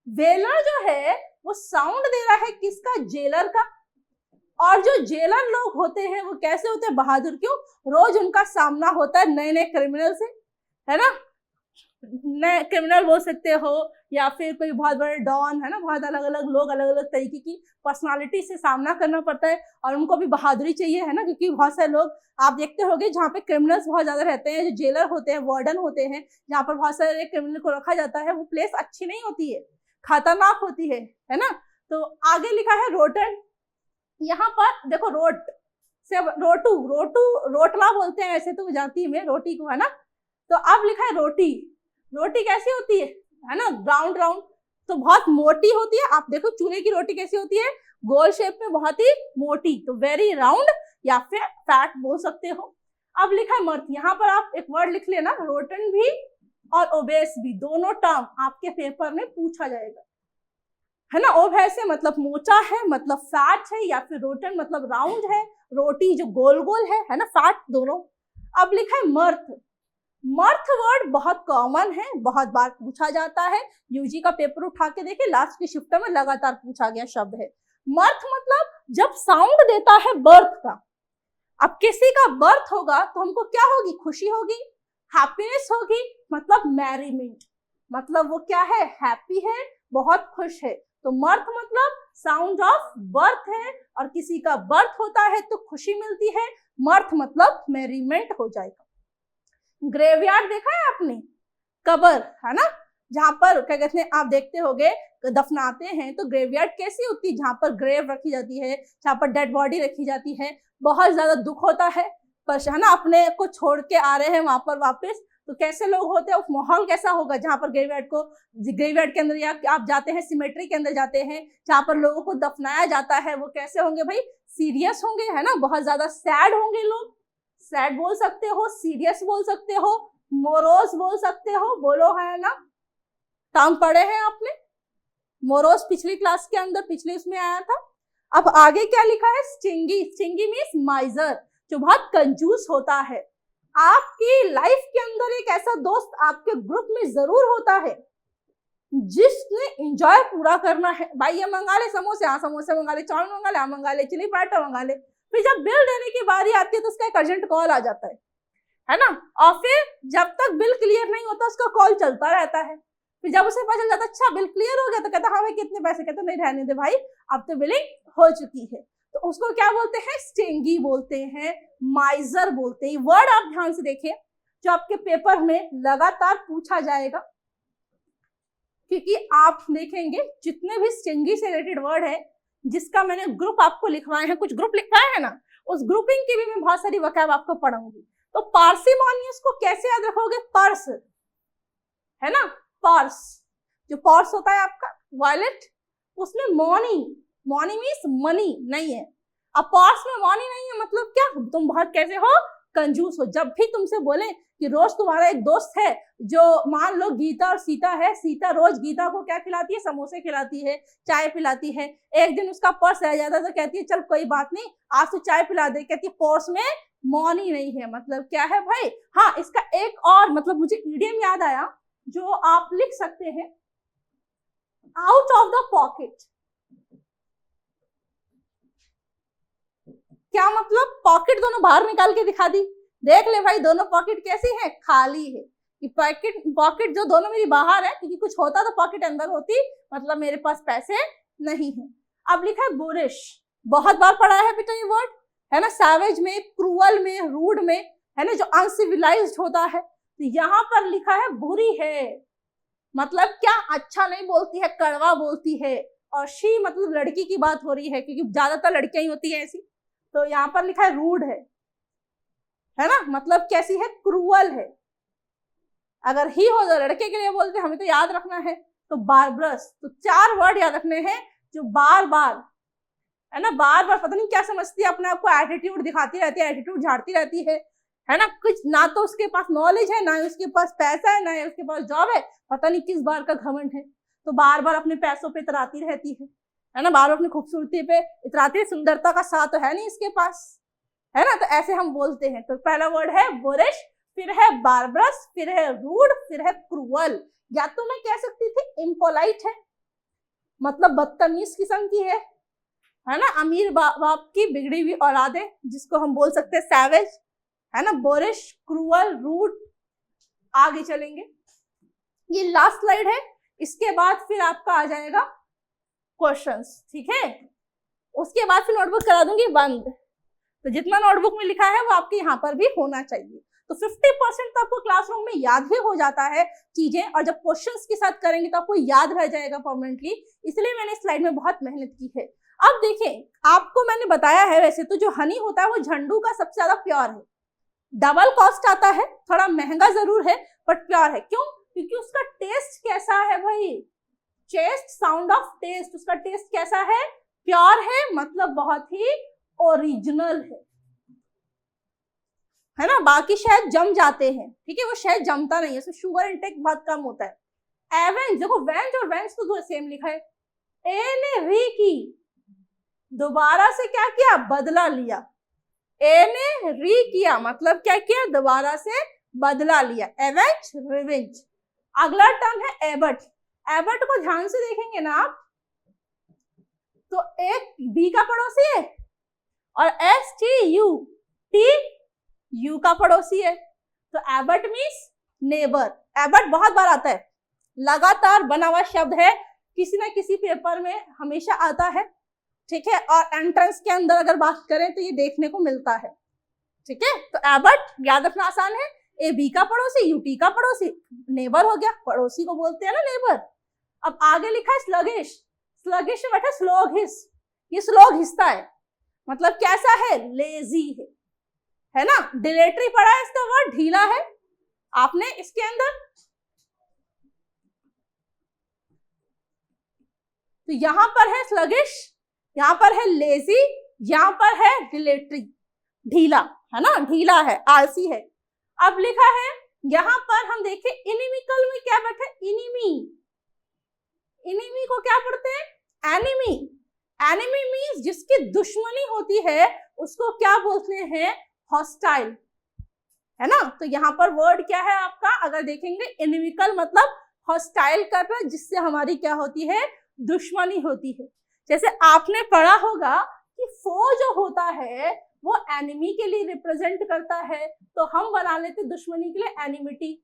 वेलर जो है वो साउंड दे रहा है किसका, जेलर का। और जो जेलर लोग होते हैं वो कैसे होते हैं, बहादुर। क्यों, रोज उनका सामना होता है नए नए क्रिमिनल से, है ना, नए क्रिमिनल बोल सकते हो, या फिर कोई बहुत बड़े डॉन, है ना, बहुत अलग अलग लोग, अलग अलग तरीके की पर्सनालिटी से सामना करना पड़ता है। और उनको भी बहादुरी चाहिए, है ना, क्योंकि बहुत सारे लोग आप देखते होंगे जहाँ पे क्रिमिनल्स बहुत ज्यादा रहते हैं, जो जेलर होते हैं, वार्डन होते हैं, जहाँ पर बहुत सारे क्रिमिनल को रखा जाता है, वो प्लेस अच्छी नहीं होती है, खतरनाक होती है ना। तो आगे लिखा है रोटन। यहाँ पर देखो, रोट से रोटू, रोटला बोलते हैं ऐसे, तो जाती में रोटी को, है ना। तो अब लिखा है रोटी। रोटी कैसी होती है ना, राउंड राउंड, तो बहुत मोटी होती है। आप देखो चूल्हे की रोटी कैसी होती है, गोल शेप में, बहुत ही मोटी, तो वेरी राउंड, या फिर फैट बोल सकते हो। अब लिखा है मर्थ। यहाँ पर आप एक वर्ड लिख लेना, रोटन भी और ओबेस भी, दोनों टर्म आपके पेपर में पूछा जाएगा, है ना। ओबेस मतलब मोटा है, मतलब फैट है, या फिर रोटन मतलब राउंड है, रोटी जो गोल गोल है ना, फैट दोनों। अब लिखा है मर्थ। मर्थ वर्ड बहुत कॉमन है, बहुत बार पूछा जाता है, यूजी का पेपर उठा के देखे, लास्ट के शिफ्ट में लगातार पूछा गया शब्द है। मर्थ मतलब जब साउंड देता है बर्थ का। अब किसी का बर्थ होगा तो हमको क्या होगी, खुशी होगी, हैप्पीनेस होगी, मतलब मैरीमेंट, मतलब वो क्या है, हैप्पी है, बहुत खुश है। तो मर्थ मतलब साउंड ऑफ बर्थ है, और किसी का बर्थ होता है तो खुशी मिलती है, मर्थ मतलब मैरीमेंट हो जाएगा। ग्रेवयार्ड देखा है आपने, कबर, है ना, जहां पर क्या कहते हैं, आप देखते होंगे दफनाते हैं, तो ग्रेवयार्ड कैसी होती है, जहां पर ग्रेव रखी जाती है, जहां पर डेड बॉडी रखी जाती है, बहुत ज्यादा दुख होता है, है ना, अपने को छोड़ के आ रहे हैं वहां पर वापस, तो कैसे लोग होते हैं, माहौल कैसा होगा जहां पर ग्रेवयार्ड के अंदर या आप जाते हैं सिमेट्री के अंदर जाते हैं जहां पर लोगों को दफनाया जाता है, वो कैसे होंगे भाई, सीरियस होंगे, है ना, बहुत ज्यादा सैड होंगे लोग। सैड बोल सकते हो, सीरियस बोल सकते हो, मोरोस बोल सकते हो, बोलो है ना, टर्म पढ़े हैं आपने, मोरोस पिछली क्लास के अंदर, पिछले उसमें आया था। अब आगे क्या लिखा है, स्टिंगी। स्टिंगी मीन्स माइजर, जो बहुत कंजूस होता है। आपकी लाइफ के अंदर एक ऐसा दोस्त आपके ग्रुप में जरूर होता है जिसने एंजॉय पूरा करना है। भाई ये मंगा ले समोसे, हाँ समोसे मंगा ले, चाउमीन मंगा ले, हाँ मंगा ले, चिली पराठा मंगा ले। फिर जब बिल देने की बारी आती है तो उसका एक अर्जेंट कॉल आ जाता है ना, और फिर जब तक बिल क्लियर नहीं होता उसका कॉल चलता रहता है। फिर जब उसे पता चल जाता अच्छा बिल क्लियर हो गया तो कहता हाँ भाई कितने पैसे, कहते नहीं रहने दे भाई अब तो बिलिंग हो चुकी है। तो उसको क्या बोलते हैं, स्टिंगी बोलते हैं, माइजर बोलते हैं। वर्ड आप ध्यान से देखिए जो आपके पेपर में लगातार पूछा जाएगा, क्योंकि आप देखेंगे जितने भी स्टिंगी से रिलेटेड वर्ड है जिसका मैंने ग्रुप आपको लिखवाए हैं, कुछ ग्रुप लिखवाए हैं ना, उस ग्रुपिंग की भी मैं बहुत सारी वकाब आपको पढ़ाऊंगी। तो पार्सिमोनियस को कैसे याद रखोगे, पर्स, है ना, पर्स, जो पर्स होता है आपका वॉलेट, उसमें मनी मीन्स मनी नहीं है। अब पर्स में मनी नहीं है मतलब क्या, तुम बहुत कैसे हो, कंजूस हो। जब भी तुमसे बोले कि रोज तुम्हारा एक दोस्त है जो मान लो गीता और सीता है, सीता रोज गीता को क्या खिलाती है, समोसे खिलाती है, चाय पिलाती है, एक दिन उसका पर्स रह जाता है तो कहती है चल कोई बात नहीं आज तो चाय पिला दे, कहती है पर्स में मनी नहीं है। मतलब क्या है भाई, हाँ इसका एक और मतलब मुझे इडियम याद आया जो आप लिख सकते हैं, आउट ऑफ द पॉकेट। क्या मतलब, पॉकेट दोनों बाहर निकाल के दिखा दी, देख ले भाई दोनों पॉकेट कैसी है, खाली है। कि पॉकेट जो दोनों मेरी बाहर है, क्योंकि कुछ होता तो पॉकेट अंदर होती, मतलब मेरे पास पैसे नहीं है। अब लिखा है बोरिश, बहुत बार पढ़ा है बेटा ये वर्ड, है ना, सैवेज में, क्रूअल में, रूड में, है ना, जो अनसिविलाइज्ड होता है। तो यहाँ पर लिखा है बुरी है, मतलब क्या, अच्छा नहीं बोलती है, कड़वा बोलती है। और शी मतलब लड़की की बात हो रही है क्योंकि ज्यादातर लड़कियां ही होती है ऐसी। तो यहाँ पर लिखा है रूड है ना, मतलब कैसी है, क्रूअल है। अगर ही हो तो लड़के के लिए बोलते, हमें तो याद रखना है। तो बार्बरस, तो 4 वर्ड याद रखने हैं जो बार बार, है ना, बार बार पता नहीं क्या समझती है अपने आप को, एटीट्यूड दिखाती रहती है, एटीट्यूड झाड़ती रहती है ना, कुछ ना तो उसके पास नॉलेज है, ना उसके पास पैसा है, ना उसके पास जॉब है, पता नहीं किस बार का घमंड है। तो बार बार अपने पैसों पे इतराती रहती है ना, बार बार अपनी खूबसूरती पे इतराती है, सुंदरता का साथ तो है नहीं इसके पास, है ना, तो ऐसे हम बोलते हैं। तो पहला वर्ड है बोरिश, फिर है बार्बरस, फिर है रूड, फिर है क्रूअल। या तो मैं कह सकती थी इम्पोलाइट है, मतलब बदतमीज किस्म की है ना, अमीर बाप की बिगड़ी हुई औलाद है, जिसको हम बोल सकते हैं सैवेज, है ना, बोरिश, क्रूअल, रूड। आगे चलेंगे, ये लास्ट स्लाइड है, इसके बाद फिर आपका आ जाएगा क्वेश्चंस, ठीक है। उसके बाद फिर नोटबुक करा दूंगी बंद। तो जितना नोटबुक में लिखा है वो आपके यहाँ पर भी होना चाहिए। तो 50% तो आपको क्लासरूम में याद ही हो जाता है चीजें, और जब क्वेश्चंस के साथ करेंगे तो आपको याद रह जाएगा परमानेंटली। इसलिए मैंने स्लाइड में बहुत मेहनत की है। अब देखें, आपको मैंने बताया है वैसे तो जो हनी होता है वो झंडू का सबसे ज्यादा प्योर है, डबल कॉस्ट आता है, थोड़ा महंगा जरूर है बट प्योर है। क्यों? क्योंकि उसका टेस्ट कैसा है भाई, चेस्ट साउंड ऑफ टेस्ट, उसका टेस्ट कैसा है, प्योर है, मतलब बहुत ही ओरिजिनल है ना। बाकी शहद जम जाते हैं, ठीक है, वो शहद जमता नहीं है, उसमें शुगर इंटेक बहुत कम होता है। एवेंज, देखो वेंज और वेंज तो दो सेम लिखा है। ए ने री की, दोबारा से क्या किया, बदला लिया। ए ने री किया मतलब क्या किया, दोबारा से बदला लिया। Avenge, revenge. अगला टर्म है एबट। एबट को ध्यान से देखेंगे ना आप, तो एक बी का पड़ोसी है और S T U, T U का पड़ोसी है। तो एबट मीन्स नेबर। एबट बहुत बार आता है, लगातार बना हुआ शब्द है, किसी ना किसी पेपर में हमेशा आता है, ठीक है। और एंट्रेंस के अंदर अगर बात करें तो ये देखने को मिलता है, ठीक है। तो एबट याद रखना आसान है, ए बी का पड़ोसी, यू टी का पड़ोसी, नेबर हो गया, पड़ोसी को बोलते हैं ना नेबर। अब आगे लिखा है स्लगिश। स्लगिश में बैठा स्लोग हिस, ये स्लोग हिस्सा है, मतलब कैसा है, लेजी है ना, डिलेटरी पढ़ा है, इसका वर्ड ढीला है आपने इसके अंदर। तो यहां पर है स्लगिश, यहां पर है लेजी, यहां पर है डिलेटरी, ढीला है ना, ढीला है, आलसी है। अब लिखा है यहां पर हम देखें इनिमिकल में क्या बैठा है, इनिमी। इनिमी को क्या पढ़ते हैं, एनिमी। एनिमी मीन्स जिसकी दुश्मनी होती है उसको क्या बोलते हैं, हॉस्टाइल, है ना। तो यहाँ पर वर्ड क्या है आपका, अगर देखेंगे इनिमिकल मतलब हॉस्टाइल करना, जिससे हमारी क्या होती है, दुश्मनी होती है। जैसे आपने पढ़ा होगा कि फो जो होता है वो एनिमी के लिए रिप्रेजेंट करता है, तो हम बना लेते दुश्मनी के लिए एनिमिटी।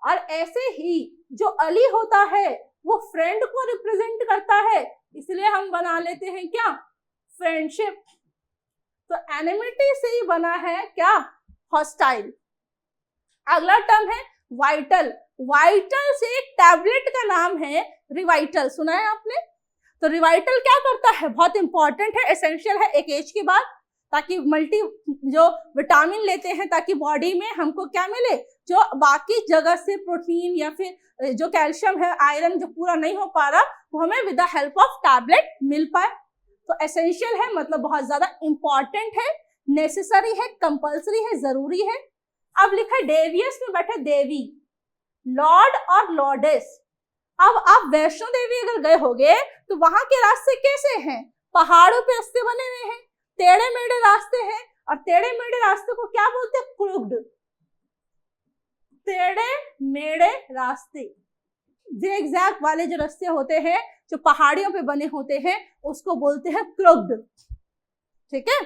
और ऐसे ही जो अली होता है वो फ्रेंड को रिप्रेजेंट करता है, इसलिए हम बना लेते हैं क्या, फ्रेंडशिप। तो एनिमिटी से ही बना है क्या, हॉस्टाइल। अगला टर्म है वाइटल। वाइटल से एक टैबलेट का नाम है रिवाइटल, सुना है आपने। तो रिवाइटल क्या करता है, बहुत इंपॉर्टेंट है, एसेंशियल है एक एज के बाद, ताकि मल्टी जो विटामिन लेते हैं ताकि बॉडी में हमको क्या मिले, जो बाकी जगह से प्रोटीन या फिर जो कैल्शियम है, आयरन जो पूरा नहीं हो पा रहा, वो हमें with the help of tablet मिल पाए। तो एसेंशियल है मतलब बहुत ज्यादा इंपॉर्टेंट है, नेसेसरी है, कंपल्सरी है, जरूरी है। अब लिखा है डेवियस में बैठे देवी, लॉर्ड और लॉर्डेस। अब आप वैष्णो देवी अगर गए होगे तो वहां के रास्ते कैसे हैं, पहाड़ों पे रास्ते बने हुए हैं, टेढ़े मेढ़े रास्ते हैं, और टेढ़े मेढ़े रास्ते को क्या बोलते हैं, क्रुक्ड। टेढ़े मेढ़े रास्ते, ज़िगज़ैग वाले जो रास्ते होते हैं जो पहाड़ियों पे बने होते हैं उसको बोलते हैं क्रुक्ड, ठीक है।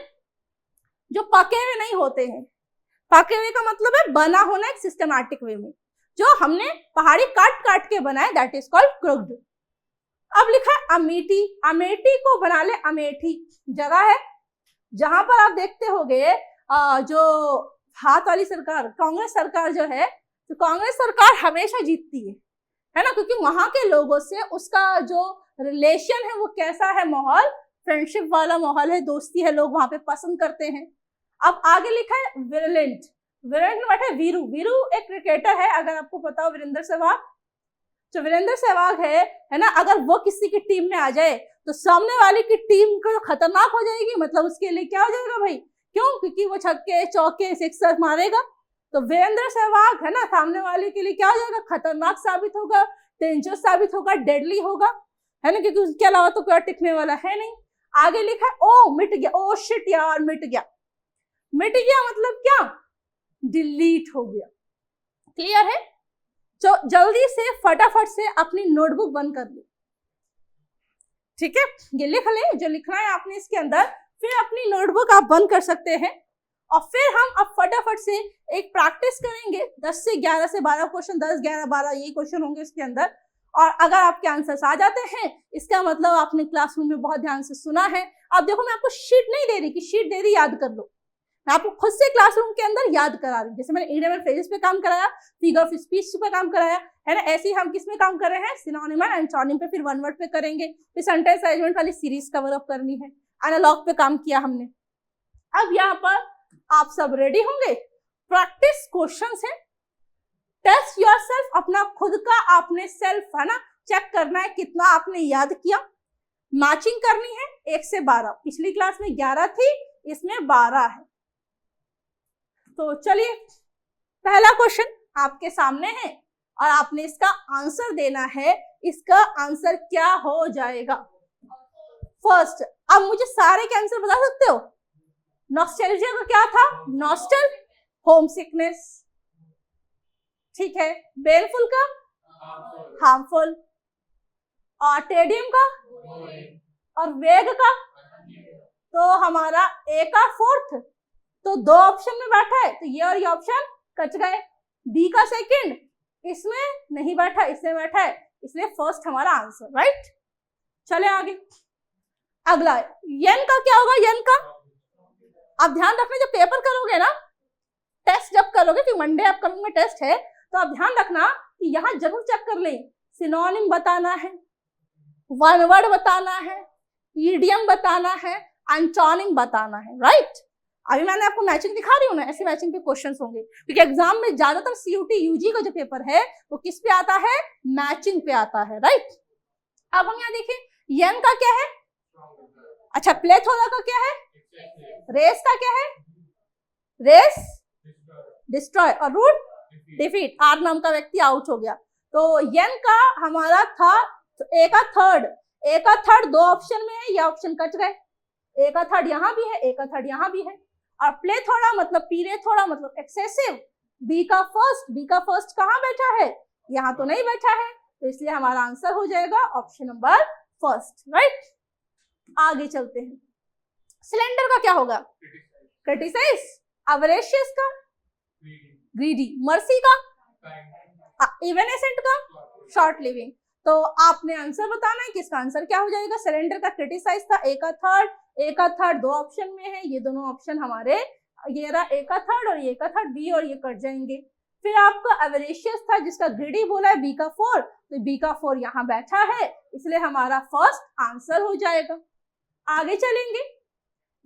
जो पके हुए नहीं होते हैं, पके हुए का मतलब है बना होना एक सिस्टमैटिक वे में, जो हमने पहाड़ी काट काट के बनाए, दैट इज कॉल्ड क्रुक्ड। अब लिखा है अमेठी। अमेठी को बना ले अमेठी, जगह है जहां पर आप देखते होंगे जो हाथ वाली सरकार, कांग्रेस सरकार जो है, तो कांग्रेस सरकार हमेशा जीतती है ना, क्योंकि वहां के लोगों से उसका जो रिलेशन है वो कैसा है, माहौल फ्रेंडशिप वाला माहौल है, दोस्ती है, लोग वहां पे पसंद करते हैं। अब आगे लिखा है विरलेंट। विरलेंट में बैठे वीरू। वीरू एक क्रिकेटर है, अगर आपको पता हो, वीरेंद्र सहवाग। जो वीरेंद्र सहवाग है ना, अगर वो किसी की टीम में आ जाए तो सामने वाले की टीम को खतरनाक हो जाएगी, मतलब उसके लिए क्या हो जाएगा भाई, क्यों, क्योंकि वो छक्के चौके सिक्सर मारेगा। तो वीरेंद्र सहवाग है ना, सामने वाले के लिए क्या हो जाएगा, खतरनाक साबित होगा, डेंजरस साबित होगा, डेडली होगा, है ना, क्योंकि उसके अलावा तो कोई टिकने वाला है नहीं। आगे लिखा है ओ मिट गया, ओ शिट यार मिट गया। मिट गया मतलब क्या, डिलीट हो गया। क्लियर है। तो जल्दी से फटाफट से अपनी नोटबुक बंद कर ली, ठीक है, ये लिख ले जो लिखना है आपने इसके अंदर, फिर अपनी नोटबुक आप बंद कर सकते हैं। और फिर हम अब फटाफट से एक प्रैक्टिस करेंगे, 10 से 11 से 12 क्वेश्चन, 10 11 12 यही क्वेश्चन होंगे इसके अंदर। और अगर आपके आंसर्स आ जाते हैं इसका मतलब आपने क्लासरूम में बहुत ध्यान से सुना है। अब देखो मैं आपको शीट नहीं दे रही कि शीट दे दी याद कर लो, मैं आपको खुद से क्लासरूम के अंदर याद करा रही हूँ। जैसे मैंने इडियम एंड फ्रेजेस पे काम कराया, फिगर ऑफ स्पीच पे काम कराया, है ना, ऐसे ही हम किस में काम कर रहे हैं, सिनोनिम एंड एंटोनिम पे, फिर वन वर्ड पे करेंगे, फिर सेंटेंस अरेंजमेंट वाली सीरीज कवर अप करनी है, एनालॉग पे काम किया हमने। अब यहाँ पर आप सब रेडी होंगे, प्रैक्टिस क्वेश्चंस है, टेस्ट योरसेल्फ, अपना खुद का आपने सेल्फ है ना चेक करना है कितना आपने याद किया। मैचिंग करनी है 1 से 12, पिछली क्लास में 11 थी, इसमें 12 है। तो चलिए पहला क्वेश्चन आपके सामने है और आपने इसका आंसर देना है। इसका आंसर क्या हो जाएगा, फर्स्ट। अब मुझे सारे के आंसर बता सकते हो। नॉस्टैल्जिया का क्या था, नॉस्टल, होम सिकनेस, ठीक है। बेलफुल का हार्मफुल, और टेडियम का और वेग का, तो हमारा ए का फोर्थ, तो 2 ऑप्शन में बैठा है, तो ये और ये ऑप्शन कट गए। बी का सेकंड इसमें नहीं बैठा, इसमें बैठा है, इसलिए फर्स्ट हमारा आंसर, राइट। चले आगे, अगला यन का क्या होगा, यन का आप ध्यान रखना, जब पेपर करोगे ना, टेस्ट जब करोगे, कि मंडे अपकमिंग में टेस्ट है, तो आप ध्यान रखना कि यहाँ जरूर चेक कर लें, सिनोनिम बताना है, वन वर्ड बताना है, ईडियम बताना है, एंटोनिम बताना है, राइट। अभी मैंने आपको मैचिंग दिखा रही हूँ ना, ऐसे मैचिंग पे क्वेश्चंस होंगे, क्योंकि एग्जाम में ज्यादातर सीयूटी यूजी का जो पेपर है वो किस पे आता है, मैचिंग पे आता है, राइट। अब हम यहाँ देखें यन का क्या है, अच्छा प्लेथोरा का क्या है, रेस का क्या है, रेस डिस्ट्रॉय, और रूट डिफीट, आर नाम का व्यक्ति आउट हो गया। तो यन का हमारा था ए का थर्ड दो ऑप्शन में है, ये ऑप्शन कट गए, ए का थर्ड यहाँ भी है, ए का थर्ड यहाँ भी है, और प्लेथोरा मतलब पीरेथोरा मतलब एक्सेसिव, बी का फर्स्ट कहाँ बैठा है, यहाँ तो नहीं बैठा है, तो इसलिए हमारा आंसर हो जाएगा ऑप्शन नंबर फर्स्ट, राइट। आगे चलते हैं, सिलेंडर का क्या होगा, क्रिटिसाइज, अवरेशियस का ग्रीडी, मर्सी का इवेनेसेंट का शॉर्ट लिविंग। तो आपने आंसर बताना है कि इसका आंसर क्या हो जाएगा। सिलेंडर का क्रिटिसाइज था ए का थर्ड दो ऑप्शन में है, ये दोनों ऑप्शन हमारे, ये रहा ए का थर्ड और ये का थर्ड, बी और ये कट जाएंगे। फिर आपका एवरेशियस था जिसका ग्रीडी बोला है बी का 4, तो बी का 4 यहाँ बैठा है, इसलिए हमारा फर्स्ट आंसर हो जाएगा। आगे चलेंगे,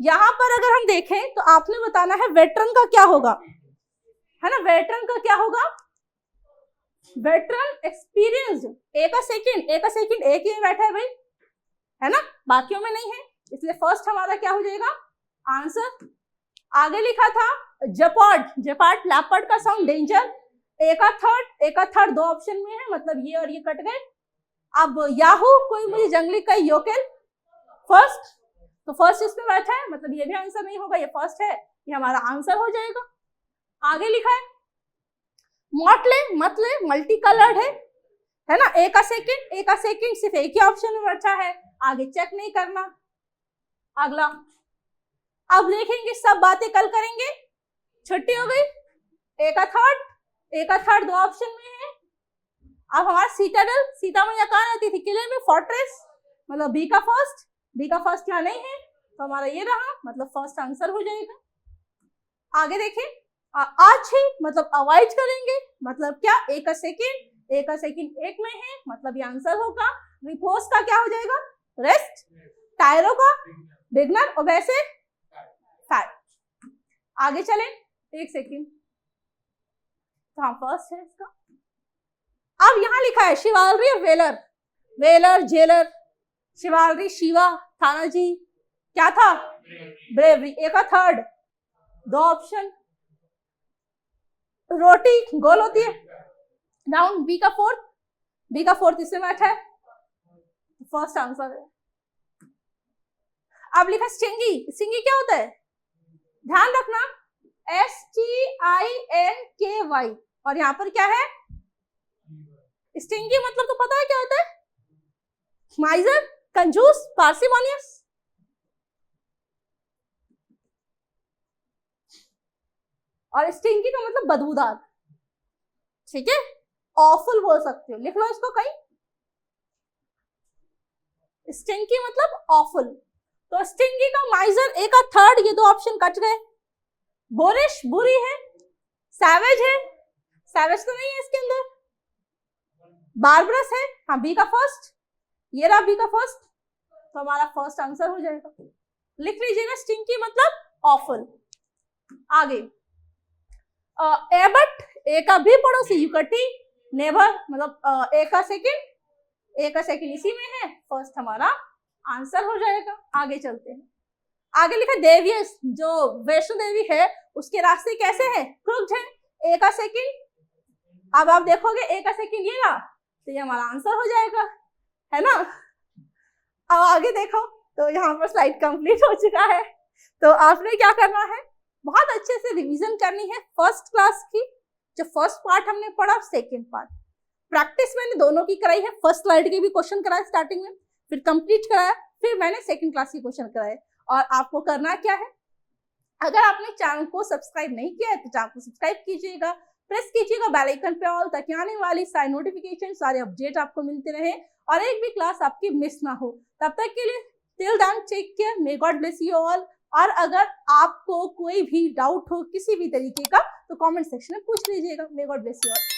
यहाँ पर अगर हम देखें तो आपने बताना है वेटरन का क्या होगा, है ना, वेटरन का क्या होगा, वेटरन एक्सपीरियंस्ड, ए का सेकंड एक ही में बैठा है भाई, है ना, बाकियों में नहीं है, इसलिए फर्स्ट हमारा क्या हो जाएगा आंसर। आगे लिखा था जेपार्ड लैपर्ड का साउंड डेंजर, ए का थर्ड दो ऑप्शन में है, मतलब ये और ये कट गए। अब याहू कोई मुझे जंगली का योकेल फर्स्ट, तो फर्स्ट इसमें बैठा है, मतलब ये भी आंसर नहीं होगा, ये फर्स्ट है, ये हमारा आंसर हो जाएगा। आगे लिखा है मतलब मल्टी कलर्ड है ना, ए का सेकंड सिर्फ एक ही ऑप्शन में बैठा है, आगे चेक नहीं करना। अगला, अब देखेंगे सब बातें कल करेंगे, छुट्टी हो गई। ए का थर्ड दो ऑप्शन में है। अब हमारा सीटाडेल, सीता मैया कहाँ रहती थी, किले में, फोर्ट्रेस, मतलब बी का फर्स्ट यहाँ नहीं है, तो हमारा ये रहा, मतलब फर्स्ट आंसर हो जाएगा। आगे देखें, अच्छी मतलब अवॉइड करेंगे, मतलब क्या, ए का सेकंड एक में है, मतलब ये आंसर होगा। रिपोज का क्या हो जाएगा, रेस्ट, टायरो का बिगनर, और वैसे फैट। आगे चलें, एक सेकंड, तो हाँ फर्स्ट है इसका। अब यहाँ लिखा है शिवालरी और वेलर जेलर, शिवालरी शिवा, थानाजी क्या था, ब्रेवरी, ए का थर्ड दो ऑप्शन, रोटी गोल होती है, राउंड, बी का फोर्थ इससे बैठा है, फर्स्ट आंसर है। अब लिखा स्टिंगी क्या होता है, ध्यान रखना, STINKY, और यहाँ पर क्या है, स्टिंगी मतलब तो पता है क्या होता है, माइजर, कंजूस, पार्सिमोनियस। और स्टिंकी का मतलब बदबूदार, ठीक है, ऑफुल बोल सकते हो, लिख लो इसको कहीं, स्टिंकी मतलब ऑफुल। तो स्टिंकी का माइजर, ए का थर्ड, ये दो ऑप्शन कट गए। बोरिश बुरी है, सैवेज है, सैवेज तो नहीं है इसके अंदर, बार्बरस है, हाँ बी का फर्स्ट, ये रहा बी का फर्स्ट, तो हमारा फर्स्ट आंसर हो जाएगा, लिख लीजिएगा स्टिंकी मतलब ऑफुल। आगे एबट, ए का भी पड़ोसी, यूकटी, नेवर मतलब ए का सेकंड इसी में है, फर्स्ट हमारा आंसर हो जाएगा। आगे चलते हैं, आगे लिखा देवियस, जो वैष्णो देवी है उसके रास्ते कैसे हैं, क्रुक्ड है, ए का सेकंड। अब आप देखोगे ए का सेकंड ये रहा, तो ये हमारा आंसर हो जाएगा, है ना। अब आगे देखो, तो यहाँ पर स्लाइड कंप्लीट हो चुका है, तो आपने क्या करना है, बहुत अच्छे से रिवीजन करनी है फर्स्ट क्लास की, जो फर्स्ट पार्ट हमने पढ़ा, सेकंड पार्ट प्रैक्टिस मैंने दोनों की कराई है, फर्स्ट स्लाइड के भी क्वेश्चन कराए स्टार्टिंग में, फिर कंप्लीट कराया, फिर मैंने सेकंड क्लास के क्वेश्चन कराए। और आपको करना क्या है, अगर आपने चैनल को सब्सक्राइब नहीं किया है तो चैनल को सब्सक्राइब कीजिएगा, प्रेस कीजिएगा बेल आइकन पे ऑल, ताकि आने वाली सारी नोटिफिकेशन, सारे अपडेट आपको मिलते रहे और एक भी क्लास आपकी मिस ना हो। तब तक के लिए till then take care, may God bless you all. और अगर आपको कोई भी डाउट हो किसी भी तरीके का तो कमेंट सेक्शन में पूछ लीजिएगा। मे गॉड ब्लेस यू ऑल।